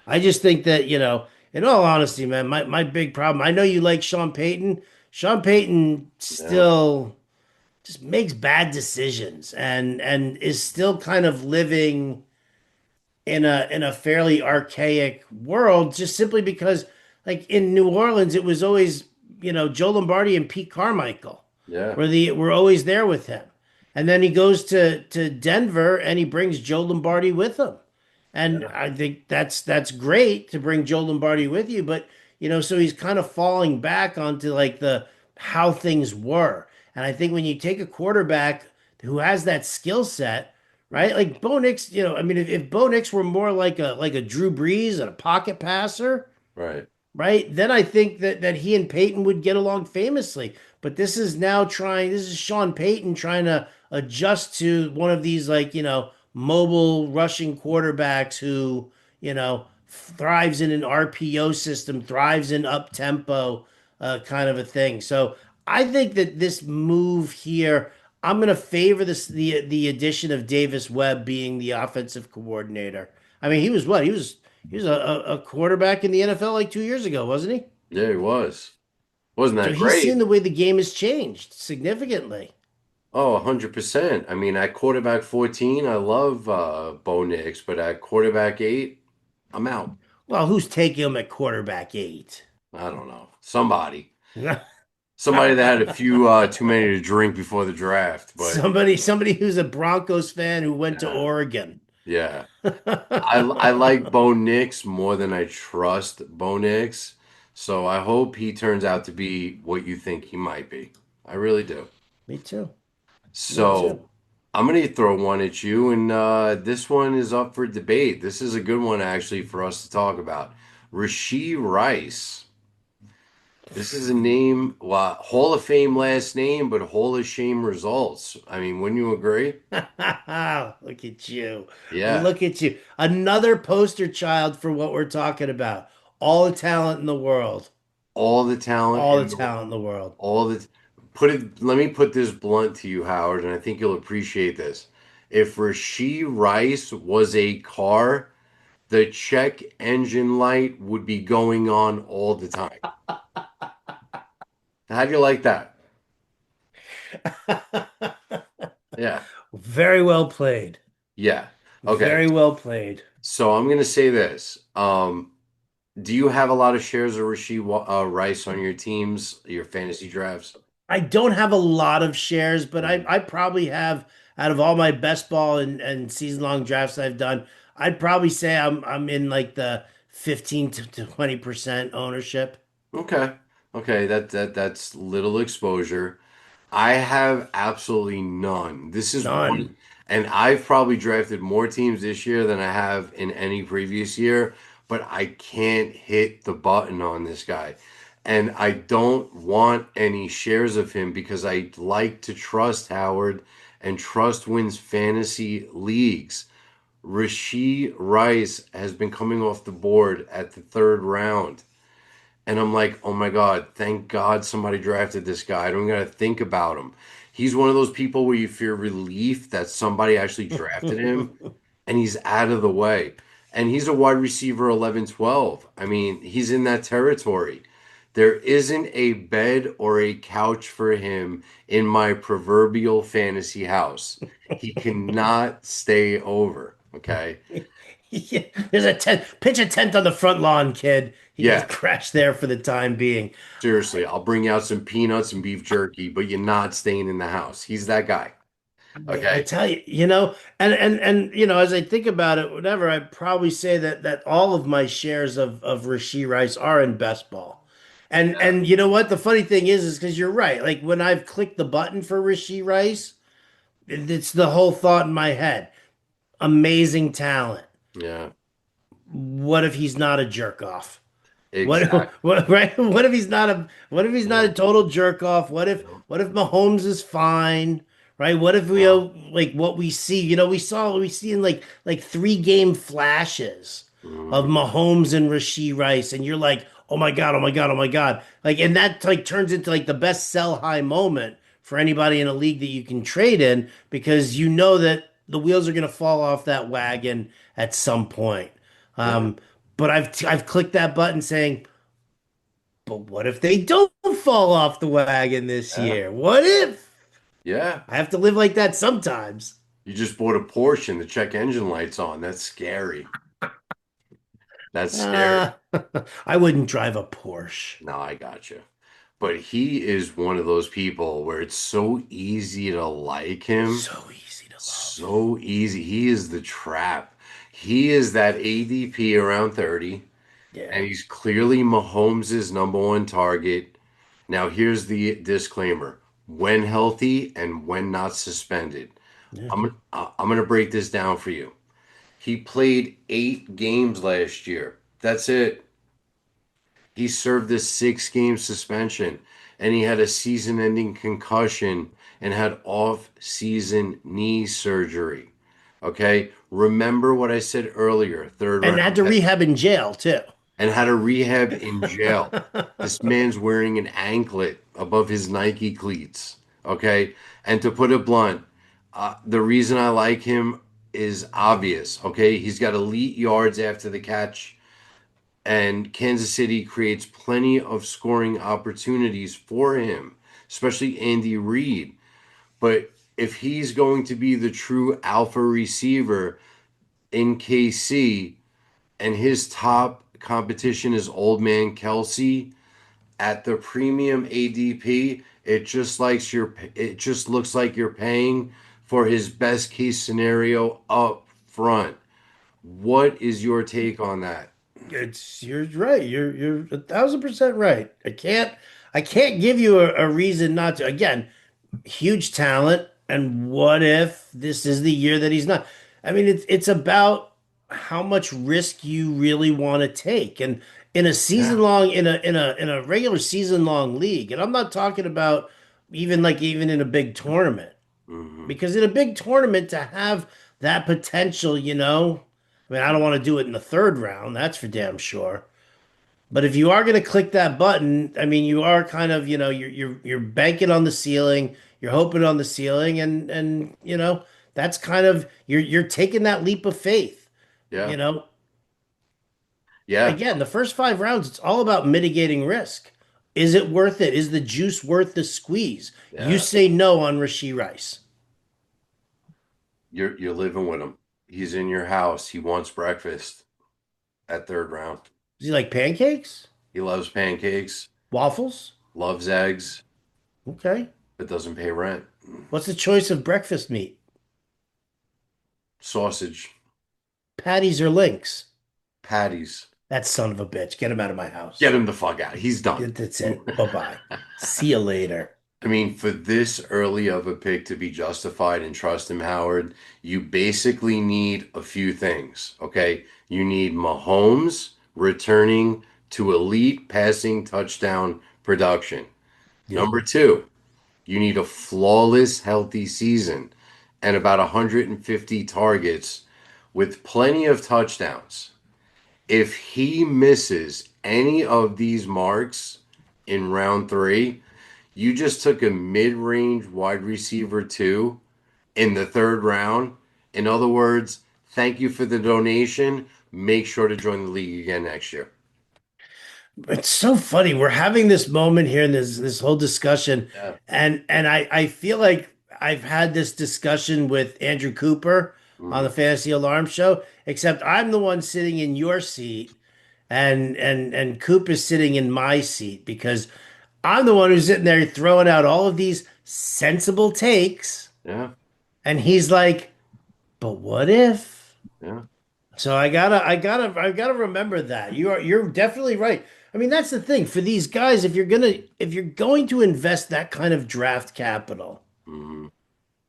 I just think that, in all honesty, man, my big problem, I know you like Sean Payton. Sean Payton yeah, still just makes bad decisions and is still kind of living in a fairly archaic world just simply because like in New Orleans it was always Joe Lombardi and Pete Carmichael yeah, were always there with him, and then he goes to Denver and he brings Joe Lombardi with him, and yeah, I think that's great to bring Joe Lombardi with you, but so he's kind of falling back onto like the how things were, and I think when you take a quarterback who has that skill set. Right, like Bo Nix, I mean, if Bo Nix were more like a Drew Brees and a pocket passer, right. right? Then I think that he and Peyton would get along famously. But this is Sean Payton trying to adjust to one of these like, mobile rushing quarterbacks who, thrives in an RPO system, thrives in up tempo kind of a thing. So I think that this move here, I'm going to favor the addition of Davis Webb being the offensive coordinator. I mean, he was what? He was a quarterback in the NFL like 2 years ago, wasn't he? Yeah, he was. Wasn't So that he's seen great? the way the game has changed significantly. Oh, 100%. I mean, at quarterback 14, I love Bo Nix, but at quarterback 8, I'm out. Well, who's taking him at quarterback eight? I don't know. Somebody that had a few too many to drink before the draft, but Somebody who's a Broncos fan who went to yeah, Oregon. yeah. I like Bo Nix more than I trust Bo Nix, so I hope he turns out to be what you think he might be. I really do. Me too. Me too. So I'm going to throw one at you, and this one is up for debate. This is a good one actually for us to talk about. Rasheed Rice. This is a name, well, Hall of Fame last name, but Hall of Shame results. I mean, wouldn't you agree? Look at you. Yeah. Look at you. Another poster child for what we're talking about. All the talent in the world. All the talent All the in talent in the world. all the put it let me put this blunt to you, Howard, and I think you'll appreciate this. If Rasheed Rice was a car, the check engine light would be going on all the time. How do you like that? Yeah. Very well played. Yeah. Okay. Very well played. So I'm gonna say this. Do you have a lot of shares of Rice on your teams, your fantasy drafts? I don't have a lot of shares, but Mhm. I probably have out of all my best ball and season long drafts I've done, I'd probably say I'm in like the 15 to 20% ownership. Okay. Okay, that's little exposure. I have absolutely none. This is None. one, and I've probably drafted more teams this year than I have in any previous year, but I can't hit the button on this guy. And I don't want any shares of him because I like to trust Howard, and trust wins fantasy leagues. Rasheed Rice has been coming off the board at the third round. And I'm like, oh my God, thank God somebody drafted this guy. I don't gotta think about him. He's one of those people where you feel relief that somebody actually drafted him and he's out of the way. And he's a wide receiver 11, 12. I mean, he's in that territory. There isn't a bed or a couch for him in my proverbial fantasy house. He cannot stay over. Okay. Yeah, there's a tent, pitch a tent on the front lawn, kid. he can Yeah, crash there for the time being. seriously, I'll bring you out some peanuts and beef jerky, but you're not staying in the house. He's that guy. I Okay. tell you, and as I think about it, whatever, I'd probably say that all of my shares of Rasheed Rice are in best ball. Yeah. And you know what? The funny thing is because you're right. Like when I've clicked the button for Rasheed Rice, it's the whole thought in my head. Amazing talent. Yeah. What if he's not a jerk off? What, Exactly. right? What if he's not a Yeah. total jerk off? What if Yeah. what if Mahomes is fine? Right? What if we Yeah. like what we see? We see in like 3 game flashes of Mhm. Mahomes and Rasheed Rice, and you're like, oh my God, oh my God, oh my God. Like, and that like turns into like the best sell high moment for anybody in a league that you can trade in because you know that the wheels are gonna fall off that wagon at some point. Yeah. Um, but I've clicked that button saying, but what if they don't fall off the wagon this Yeah. year? What if? Yeah. I have to live like that sometimes. You just bought a Porsche and the check engine light's on. That's scary. That's scary. Uh, I wouldn't drive a Porsche. No, I got you. But he is one of those people where it's so easy to like him. So easy to love. So easy. He is the trap. He is that ADP around 30, Yeah, and he's clearly Mahomes' number one target. Now, here's the disclaimer. When healthy and when not suspended. yeah. I'm gonna break this down for you. He played 8 games last year. That's it. He served a 6 game suspension and he had a season ending concussion and had off season knee surgery. Okay. Remember what I said earlier, third And had round, to rehab in jail too. and had a rehab in jail. This man's wearing an anklet above his Nike cleats. Okay. And to put it blunt, the reason I like him is obvious. Okay. He's got elite yards after the catch, and Kansas City creates plenty of scoring opportunities for him, especially Andy Reid. But if he's going to be the true alpha receiver in KC and his top competition is old man Kelsey at the premium ADP, it just looks like you're paying for his best case scenario up front. What is your take on that? You're right. You're 1,000% right. I can't give you a reason not to. Again, huge talent. And what if this is the year that he's not? I mean, it's about how much risk you really want to take. And in a Yeah. season long, in a regular season long league, and I'm not talking about even in a big tournament, Hmm. because in a big tournament to have that potential, I mean, I don't want to do it in the third round, that's for damn sure. But if you are going to click that button, I mean, you are kind of, you're banking on the ceiling, you're hoping on the ceiling, and that's kind of you're taking that leap of faith. Yeah. You know, Yeah. Again, the first 5 rounds, it's all about mitigating risk. Is it worth it? Is the juice worth the squeeze? You Yeah. say no on Rasheed Rice. You're living with him. He's in your house. He wants breakfast at third round. Does he like pancakes? He loves pancakes, Waffles? loves eggs, Okay. but doesn't pay rent. What's the choice of breakfast meat? Sausage, Patties or links? patties. That son of a bitch. Get him out of my Get house. him the fuck out. He's done. That's it. Bye-bye. See you later. I mean, for this early of a pick to be justified and trust him, Howard, you basically need a few things. Okay. You need Mahomes returning to elite passing touchdown production. Yep. Number two, you need a flawless, healthy season and about 150 targets with plenty of touchdowns. If he misses any of these marks in round three, you just took a mid range wide receiver two in the third round. In other words, thank you for the donation. Make sure to join the league again next year. It's so funny. We're having this moment here in this whole discussion, Yeah. and I feel like I've had this discussion with Andrew Cooper on Hmm. the Fantasy Alarm Show, except I'm the one sitting in your seat, and Coop is sitting in my seat because I'm the one who's sitting there throwing out all of these sensible takes, Yeah, and he's like, "But what if?" yeah. So I gotta remember that. You're definitely right. I mean, that's the thing for these guys. If you're going to invest that kind of draft capital, Hmm.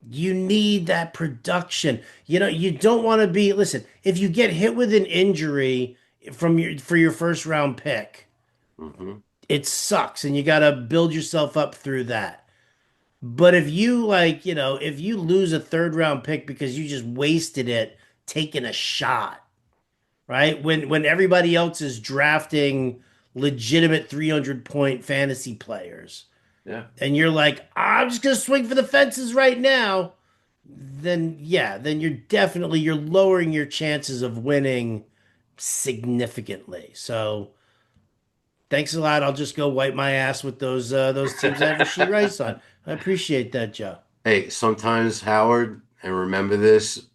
you need that production. You know, you don't want to be, listen, if you get hit with an injury for your first round pick, Hmm. it sucks and you got to build yourself up through that. But if you if you lose a third round pick because you just wasted it taking a shot, right? When everybody else is drafting legitimate 300-point fantasy players Yeah. and you're like, I'm just going to swing for the fences right now, then yeah, then you're lowering your chances of winning significantly. So thanks a lot. I'll just go wipe my ass with those teams I have Rasheed Rice on. I appreciate that, Joe. Hey, sometimes, Howard, and remember this,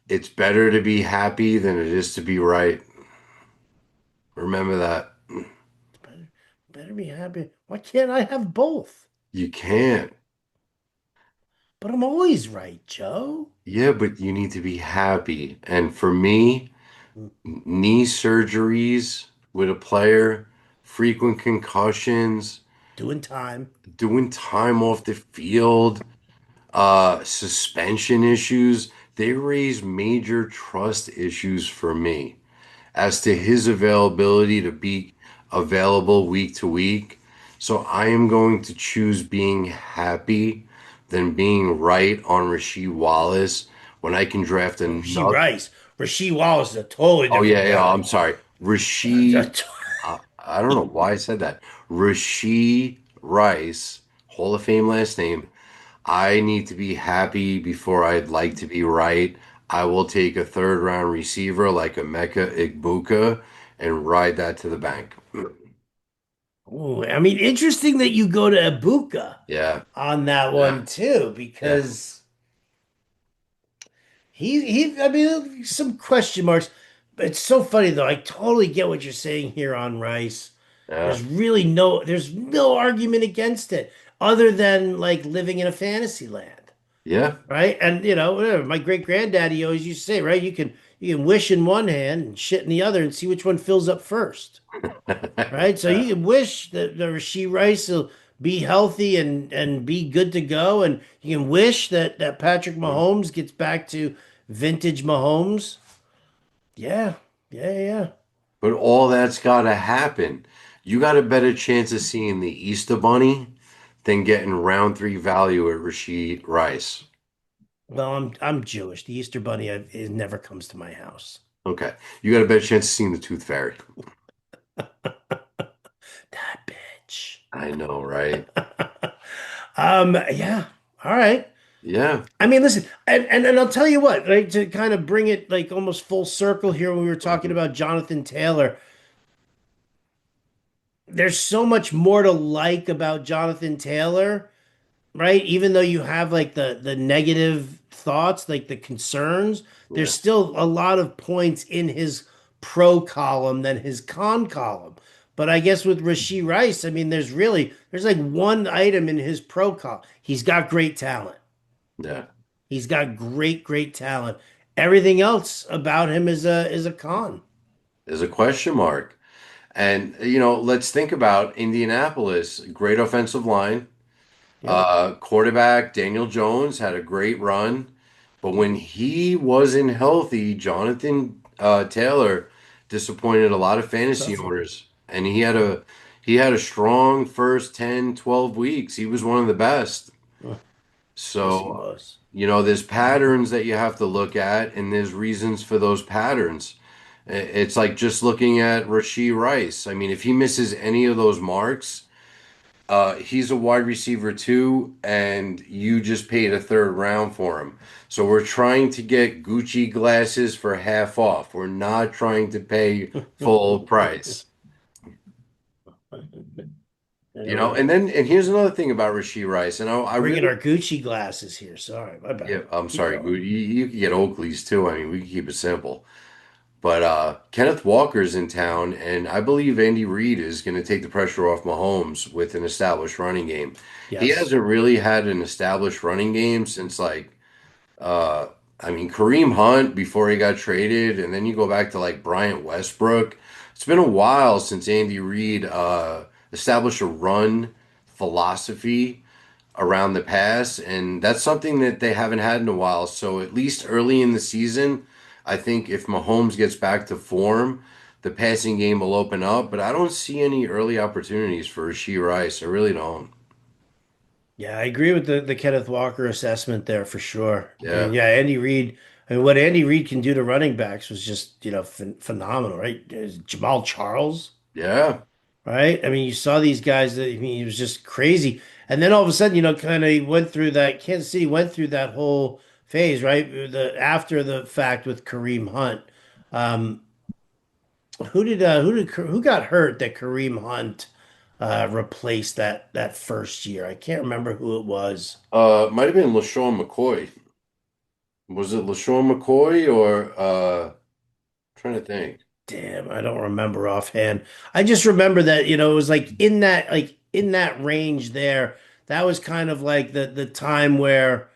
it's better to be happy than it is to be right. Remember that. Better, better be happy. Why can't I have both? You can't. But I'm always right, Joe. Yeah, but you need to be happy. And for me, knee surgeries with a player, frequent concussions, Doing time. doing time off the field, suspension issues, they raise major trust issues for me as to his availability to be available week to week. So I am going to choose being happy than being right on Rasheed Wallace when I can draft Oh, Rasheed another. Rice. Rasheed Wallace is a totally Oh different yeah, yeah. guy. I'm sorry, Rasheed. I don't know why I said that. Rasheed Rice, Hall of Fame last name. I need to be happy before I'd like to be right. I will take a third round receiver like a Mecca Igbuka and ride that to the bank. Ooh, I mean, interesting that you go to Ibuka Yeah, on that yeah, one too, yeah, because I mean, some question marks. But it's so funny though. I totally get what you're saying here on Rice. yeah, There's no argument against it other than like living in a fantasy land, yeah. right? And whatever. My great granddaddy always used to say, right? You can wish in one hand and shit in the other and see which one fills up first. Right? So Yeah. you can wish that the Rasheed Rice will be healthy and be good to go, and you can wish that Patrick Mahomes gets back to vintage Mahomes. Yeah, yeah. But all that's got to happen. You got a better chance of seeing the Easter Bunny than getting round three value at Rasheed Rice. Well, I'm Jewish. The Easter Bunny it never comes to my house. Okay. You got a better chance of seeing the Tooth Fairy. That bitch. I know, right? Yeah. All right. Yeah. I mean, listen, and I'll tell you what, right, to kind of bring it like almost full circle here when we were talking Mhm. about Jonathan Taylor. There's so much more to like about Jonathan Taylor, right? Even though you have like the negative thoughts, like the concerns, there's Yeah. still a lot of points in his pro column than his con column. But I guess with Rasheed Rice, I mean, there's like one item in his pro column. He's got great talent. Yeah. He's got great talent. Everything else about him is a con. There's a question mark. And, let's think about Indianapolis. Great offensive line. Yep. Quarterback Daniel Jones had a great run. But when he wasn't healthy, Jonathan Taylor disappointed a lot of fantasy Suffered. owners. And he had a strong first 10, 12 weeks. He was one of the best. Yes, he So, was. there's patterns that you have to look at, and there's reasons for those patterns. It's like just looking at Rasheed Rice. I mean, if he misses any of those marks, he's a wide receiver too, and you just paid a third round for him. So we're trying to get Gucci glasses for half off. We're not trying to pay full price. Anyway, And here's another thing about Rasheed Rice, and I bringing really. our Gucci glasses here. Sorry, my bad. Yeah, I'm Keep sorry. going. You can get Oakley's too. I mean, we can keep it simple. But Kenneth Walker's in town, and I believe Andy Reid is going to take the pressure off Mahomes with an established running game. He Yes. hasn't really had an established running game since uh, I mean, Kareem Hunt before he got traded, and then you go back to like Bryant Westbrook. It's been a while since Andy Reid established a run philosophy around the pass, and that's something that they haven't had in a while. So at least early in the season, I think if Mahomes gets back to form, the passing game will open up. But I don't see any early opportunities for Rashee Rice. I really don't. Yeah, I agree with the Kenneth Walker assessment there for sure. I mean, Yeah, yeah, Andy Reid. I mean, what Andy Reid can do to running backs was just, phenomenal, right? Jamal Charles, yeah, right? I mean, you saw these guys that, I mean, it was just crazy. And then all of a sudden, kind of went through that, Kansas City went through that whole phase, right? After the fact with Kareem Hunt. Um, who got hurt that Kareem Hunt replaced that first year? I can't remember who it was. might have been LaShawn McCoy. Was it LaShawn McCoy or trying to think? Damn, I don't remember offhand. I just remember that, it was like in that range there. That was kind of like the time where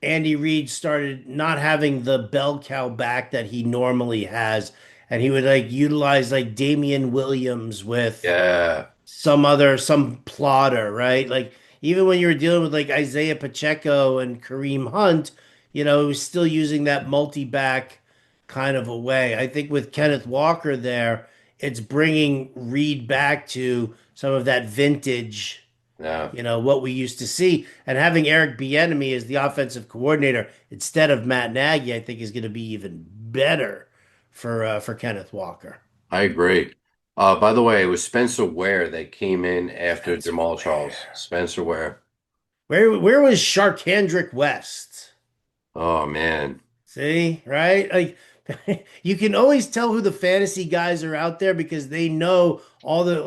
Andy Reid started not having the bell cow back that he normally has. And he would like utilize like Damian Williams with Yeah, some plotter, right? Like even when you were dealing with like Isaiah Pacheco and Kareem Hunt, it was still using that multi-back kind of a way. I think with Kenneth Walker there, it's bringing Reed back to some of that vintage, yeah, what we used to see, and having Eric Bieniemy as the offensive coordinator instead of Matt Nagy, I think is going to be even better for Kenneth Walker. I agree. By the way, it was Spencer Ware that came in after Spencer Jamal Charles. Ware. Spencer Ware. Where was Sharkhandrick West? Oh man. See, right? Like you can always tell who the fantasy guys are out there because they know all the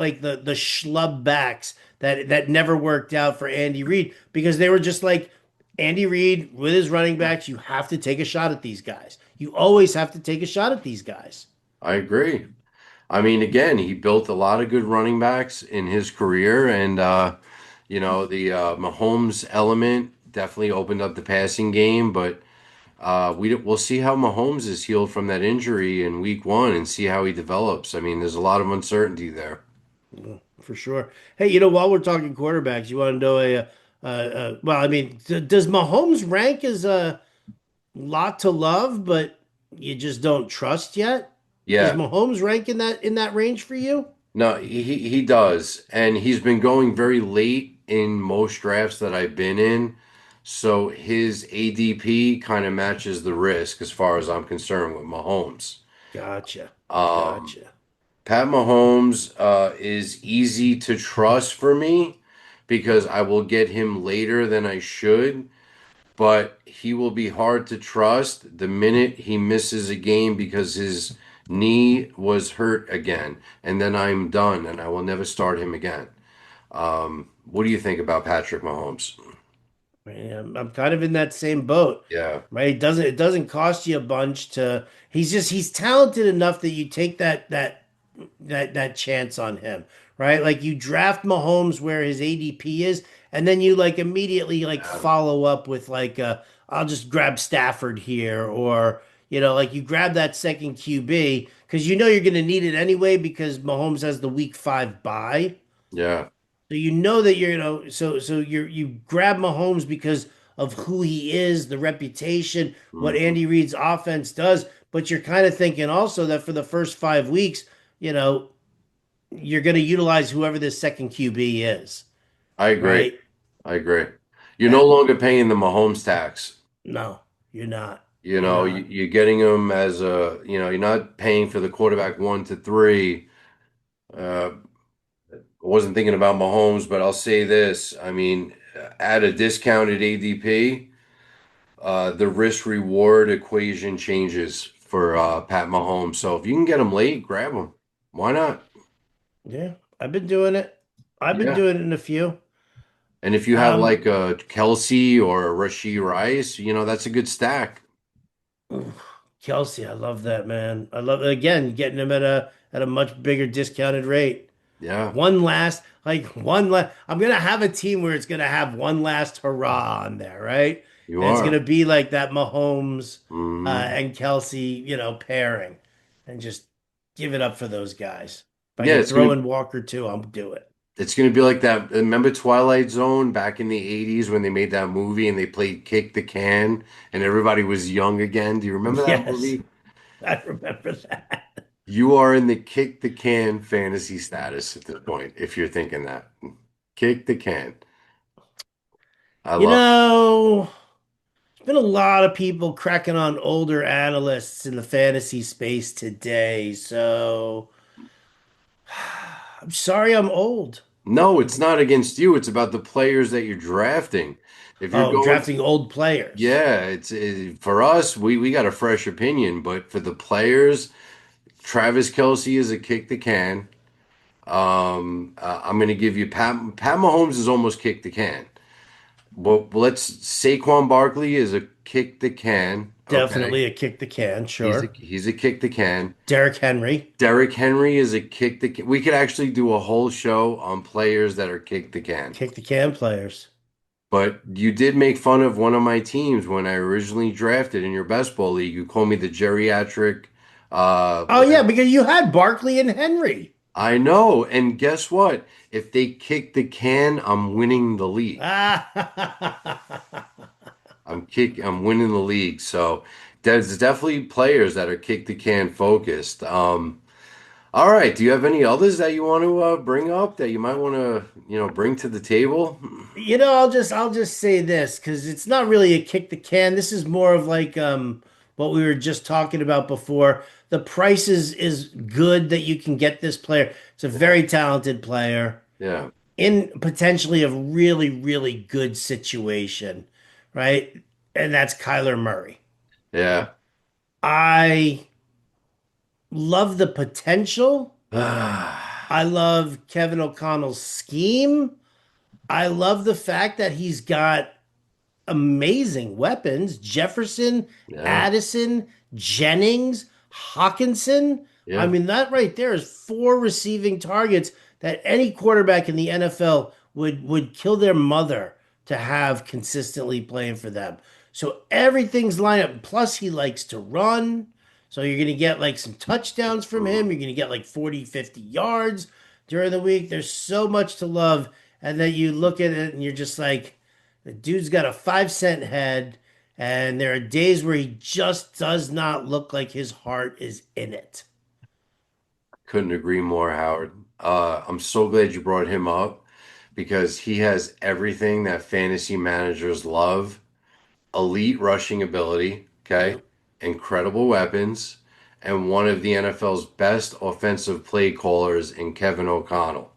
schlub backs that never worked out for Andy Reid because they were just like Andy Reid with his running backs, you have to take a shot at these guys. You always have to take a shot at these guys. I agree. I mean, again, he built a lot of good running backs in his career, and the Mahomes element definitely opened up the passing game. But we'll see how Mahomes is healed from that injury in Week 1 and see how he develops. I mean, there's a lot of uncertainty there. For sure. Hey, while we're talking quarterbacks, you want to know well, I mean, does Mahomes rank as a lot to love, but you just don't trust yet? Does Yeah, Mahomes rank in that range for you? no, he does, and he's been going very late in most drafts that I've been in. So his ADP kind of matches the risk as far as I'm concerned with Mahomes. Gotcha. Um, Gotcha. Pat Mahomes is easy to trust for me because I will get him later than I should, but he will be hard to trust the minute he misses a game because his knee was hurt again, and then I'm done and I will never start him again. What do you think about Patrick Mahomes? Man, I'm kind of in that same boat, Yeah, right? It doesn't cost you a bunch to. He's talented enough that you take that chance on him, right? Like you draft Mahomes where his ADP is, and then you like immediately like yeah, follow up with like I'll just grab Stafford here, or like you grab that second QB because you're going to need it anyway because Mahomes has the week 5 bye. yeah. So you know that so you grab Mahomes because of who he is, the reputation, what Mhm. Andy Reid's offense does, but you're kind of thinking also that for the first 5 weeks, you know, you're going to utilize whoever this second QB is, I agree. right? I agree. You're no That longer paying the Mahomes tax. no, you're not. You You're know, not. you're getting him as you're not paying for the quarterback 1 to 3. Uh, I wasn't thinking about Mahomes, but I'll say this. I mean, at a discounted ADP, the risk reward equation changes for Pat Mahomes. So if you can get him late, grab him. Why not? Yeah, I've been doing it. I've been Yeah. doing it in a few. And if you have Um, like a Kelsey or a Rashee Rice, that's a good stack. Kelsey, I love that man. I love again getting him at a much bigger discounted rate. Yeah, One last. I'm gonna have a team where it's gonna have one last hurrah on there, right? you And it's are. gonna be like that Mahomes Hmm. and Kelsey, pairing, and just give it up for those guys. If I Yeah, could throw in Walker too, I'll do it. it's gonna be like that. Remember Twilight Zone back in the 80s when they made that movie and they played Kick the Can and everybody was young again? Do you remember that Yes, movie? I remember that. You are in the Kick the Can fantasy status at this point, if you're thinking that. Kick the can. I You love it. know, there's been a lot of people cracking on older analysts in the fantasy space today, so I'm sorry I'm old. No, it's not against you. It's about the players that you're drafting. If you're Oh, going, drafting old players. yeah, for us, we got a fresh opinion, but for the players, Travis Kelsey is a kick the can. I'm going to give you Pat Mahomes is almost kicked the can. Well, let's Saquon Barkley is a kick the can. Okay, Definitely a kick the can, sure. he's a kick the can. Derrick Henry, Derrick Henry is a kick the can. We could actually do a whole show on players that are kick the can. kick the can players. But you did make fun of one of my teams when I originally drafted in your best ball league. You called me the geriatric. Oh yeah, because you had Barkley and Henry. I know, and guess what? If they kick the can, I'm winning the league. Ah, I'm winning the league. So there's definitely players that are kick the can focused. All right. Do you have any others that you want to bring up that you might want to, bring to the table? I'll just say this because it's not really a kick the can. This is more of like what we were just talking about before. The price is good that you can get this player. It's a Yeah. very talented player Yeah. in potentially a really, really good situation, right? And that's Kyler Murray. Yeah. I love the potential. I love Kevin O'Connell's scheme. I love the fact that he's got amazing weapons. Jefferson, Yeah. Addison, Jennings, Hawkinson. I Yeah. mean, that right there is four receiving targets that any quarterback in the NFL would kill their mother to have consistently playing for them. So everything's lined up. Plus, he likes to run. So you're going to get like some touchdowns from him. Mhm. You're going to get like 40, 50 yards during the week. There's so much to love. And then you look at it and you're just like, the dude's got a 5 cent head, and there are days where he just does not look like his heart is in it. Couldn't agree more, Howard. I'm so glad you brought him up because he has everything that fantasy managers love. Elite rushing ability, okay? Yep. Incredible weapons, and one of the NFL's best offensive play callers in Kevin O'Connell.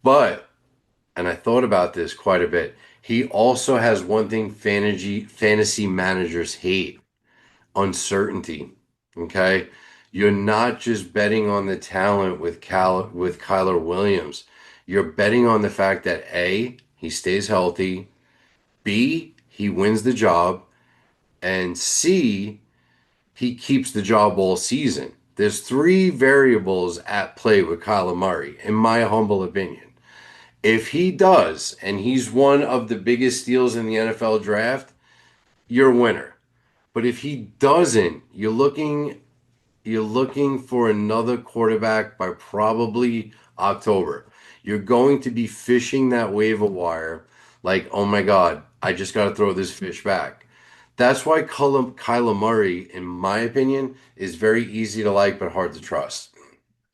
But, and I thought about this quite a bit, he also has one thing fantasy managers hate, uncertainty. Okay? You're not just betting on the talent with Kyler Williams. You're betting on the fact that A, he stays healthy, B, he wins the job, and C, he keeps the job all season. There's three variables at play with Kyler Murray, in my humble opinion. If he does, and he's one of the biggest steals in the NFL draft, you're a winner. But if he doesn't, you're looking for another quarterback by probably October. You're going to be fishing that waiver wire like, oh my God, I just got to throw this fish back. That's why Kyler Murray, in my opinion, is very easy to like but hard to trust.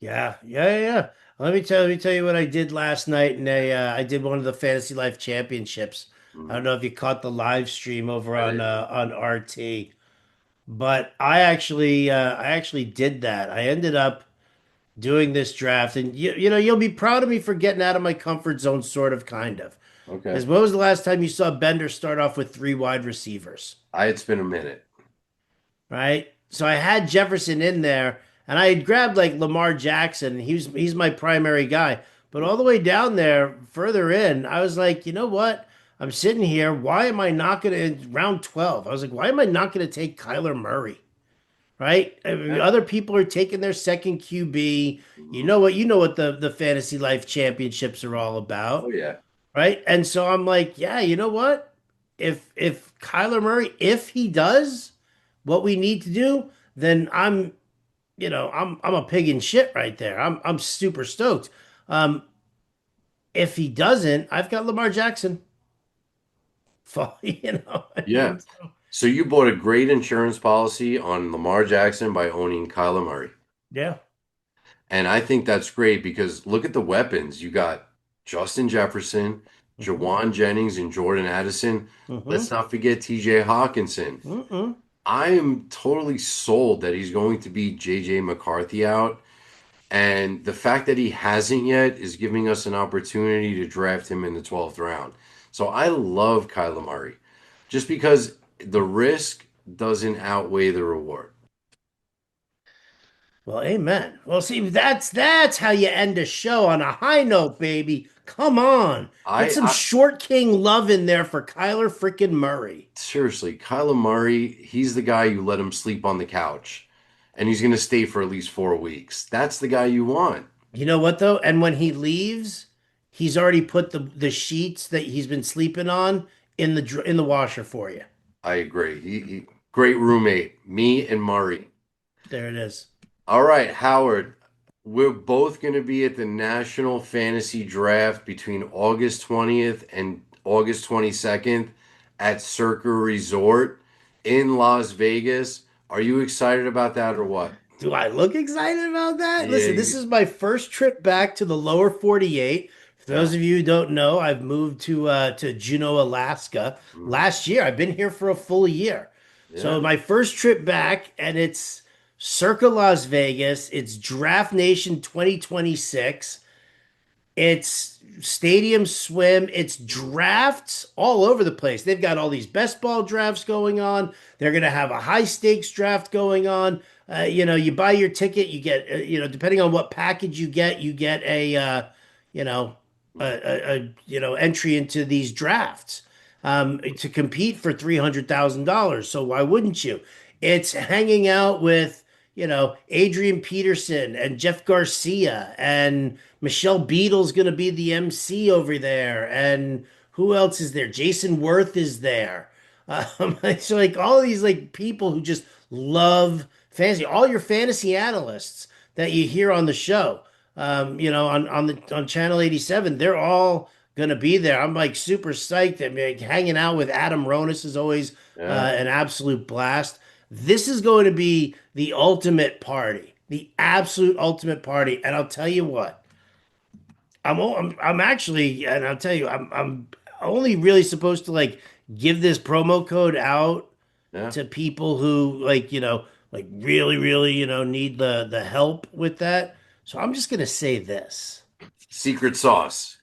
Yeah, yeah, yeah, yeah. Let me tell you what I did last night, and I did one of the Fantasy Life Championships. I don't Mhm. know if you caught the live stream over I on RT, but I actually did that. I ended up doing this draft, and you'll be proud of me for getting out of my comfort zone, sort of, kind of. Okay. Because when was the last time you saw Bender start off with three wide receivers? It's been a minute. Right? So I had Jefferson in there, and I had grabbed like Lamar Jackson. He's my primary guy. But all the way down there, further in, I was like, you know what? I'm sitting here. Why am I not going to round 12? I was like, why am I not going to take Kyler Murray? right? I mean, Yeah. other people are taking their second QB. Mhm. You know what the fantasy life championships are all Oh about, yeah. right? And so I'm like, yeah, you know what? If Kyler Murray, if he does what we need to do, then I'm a pig in shit right there. I'm super stoked. Um, if he doesn't, I've got Lamar Jackson. I Yeah. mean, so, So you bought a great insurance policy on Lamar Jackson by owning Kyler Murray. yeah. And I think that's great because look at the weapons. You got Justin Jefferson, Hmm. Jawan Jennings, and Jordan Addison. Let's Hmm. not forget TJ Hawkinson. Hmm. I am totally sold that he's going to beat JJ McCarthy out. And the fact that he hasn't yet is giving us an opportunity to draft him in the 12th round. So I love Kyler Murray just because the risk doesn't outweigh the reward. Well, amen. Well, see, that's how you end a show on a high note, baby. Come on. Get some I short king love in there for Kyler freaking Murray. seriously, Kyler Murray, he's the guy you let him sleep on the couch and he's going to stay for at least 4 weeks. That's the guy you want. You know what though? And when he leaves, he's already put the sheets that he's been sleeping on in the washer for you. I agree. Great roommate, me and Murray. There it is. All right, Howard, we're both going to be at the National Fantasy Draft between August 20th and August 22nd at Circa Resort in Las Vegas. Are you excited about that or what? Do I look excited about that? Yeah, Listen, this is my first trip back to the lower 48. For yeah, those of you who don't know, I've moved to Juneau, Alaska mhm, last year. I've been here for a full year. So yeah. my first trip back, and it's Circa Las Vegas. It's Draft Nation 2026. It's stadium swim. It's drafts all over the place. They've got all these best ball drafts going on. They're going to have a high stakes draft going on. You buy your ticket, you get, depending on what package you get you know, entry into these drafts to compete for $300,000. So why wouldn't you? It's hanging out with, Adrian Peterson and Jeff Garcia and Michelle Beadle's going to be the MC over there. And who else is there? Jason Worth is there. It's like all of these like people who just love fantasy. All your fantasy analysts that you hear on the show, on Channel 87, they're all gonna be there. I'm like super psyched. I mean, like, hanging out with Adam Ronis is always Yeah. an absolute blast. This is going to be the ultimate party, the absolute ultimate party. And I'll tell you what, I'm actually, and I'll tell you, I'm only really supposed to like give this promo code out Yeah. to people who like really, really, need the help with that. So I'm just gonna say this. Secret sauce.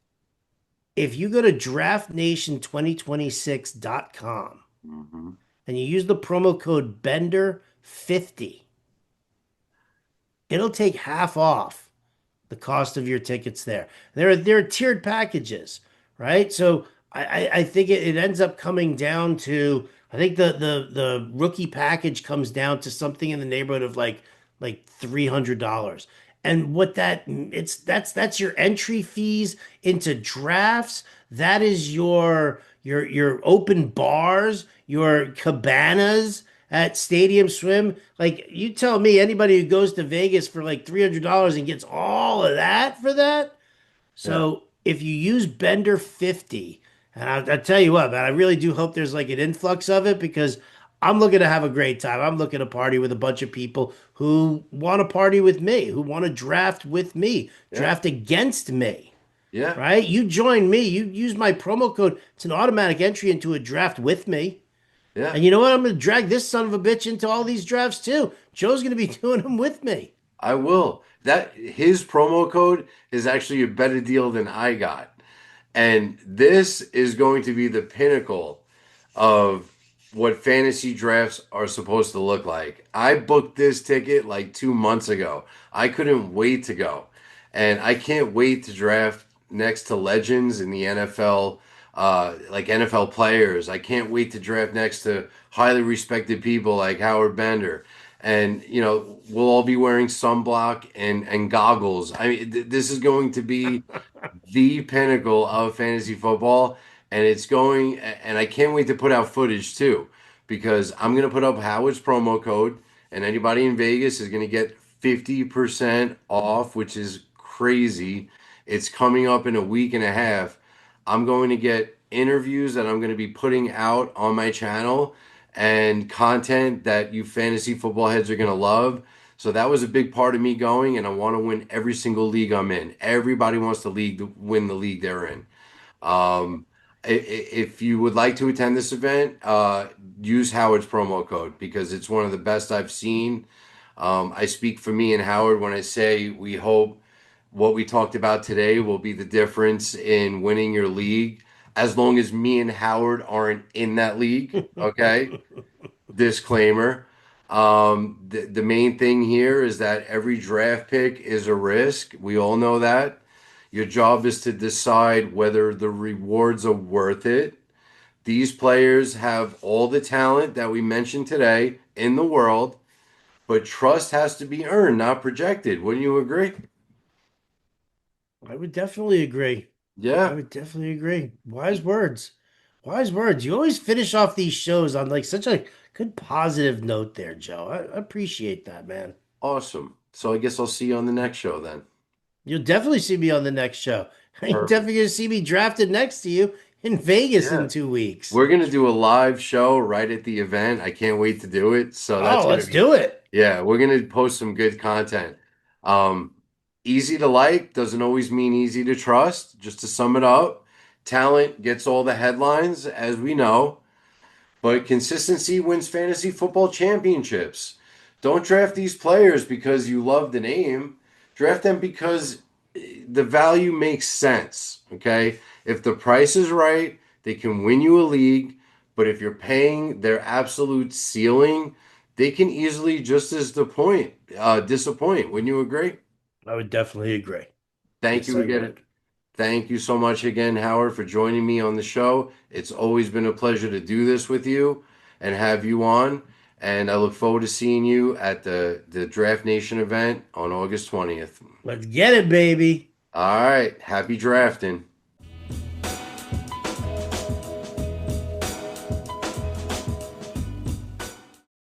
If you go to draftnation2026.com Hmm. and you use the promo code Bender50, it'll take half off the cost of your tickets there. There are tiered packages, right? So I think it ends up coming down to I think the rookie package comes down to something in the neighborhood of like $300. And what that's your entry fees into drafts. That is your open bars, your cabanas at Stadium Swim. Like you tell me, anybody who goes to Vegas for like $300 and gets all of that for that. Yeah. So if you use Bender 50, and I tell you what, man, I really do hope there's like an influx of it because I'm looking to have a great time. I'm looking to party with a bunch of people who want to party with me, who want to draft with me, Yeah. draft against me, Yeah. right? You join me, you use my promo code. It's an automatic entry into a draft with me. Yeah. And you know what? I'm going to drag this son of a bitch into all these drafts too. Joe's going to be doing them with me. I will. That his promo code is actually a better deal than I got. And this is going to be the pinnacle of what fantasy drafts are supposed to look like. I booked this ticket like 2 months ago. I couldn't wait to go. And I can't wait to draft next to legends in the NFL, like NFL players. I can't wait to draft next to highly respected people like Howard Bender. and we'll all be wearing sunblock and goggles. I mean, this is going to be the pinnacle of fantasy football, and it's going. And I can't wait to put out footage too, because I'm gonna put up Howard's promo code, and anybody in Vegas is gonna get 50% off, which is crazy. It's coming up in a week and a half. I'm going to get interviews that I'm going to be putting out on my channel and content that you fantasy football heads are going to love. So that was a big part of me going, and I want to win every single league I'm in. Everybody wants to win the league they're in. Um, if you would like to attend this event, use Howard's promo code because it's one of the best I've seen. I speak for me and Howard when I say we hope what we talked about today will be the difference in winning your league, as long as me and Howard aren't in that league. Okay. Disclaimer. The main thing here is that every draft pick is a risk. We all know that. Your job is to decide whether the rewards are worth it. These players have all the talent that we mentioned today in the world, but trust has to be earned, not projected. Wouldn't you agree? I would definitely agree. I Yeah, would definitely agree. Wise words. Wise words. You always finish off these shows on like such a good positive note there, Joe. I appreciate that, man. awesome. So I guess I'll see you on the next show then. You'll definitely see me on the next show. You're Perfect. definitely gonna see me drafted next to you in Vegas in Yeah. 2 weeks. We're gonna do a live show right at the event. I can't wait to do it. So that's Oh, gonna let's be, do it. yeah, we're gonna post some good content. Um, Easy to like doesn't always mean easy to trust. Just to sum it up, talent gets all the headlines, as we know. But consistency wins fantasy football championships. Don't draft these players because you love the name. Draft them because the value makes sense. Okay. If the price is right, they can win you a league. But if you're paying their absolute ceiling, they can easily just as disappoint. Wouldn't you agree? I would definitely agree. Thank Yes, you I again. would. Thank you so much again, Howard, for joining me on the show. It's always been a pleasure to do this with you and have you on. And I look forward to seeing you at the Draft Nation event on August 20th. Let's get it, baby. All right. Happy drafting.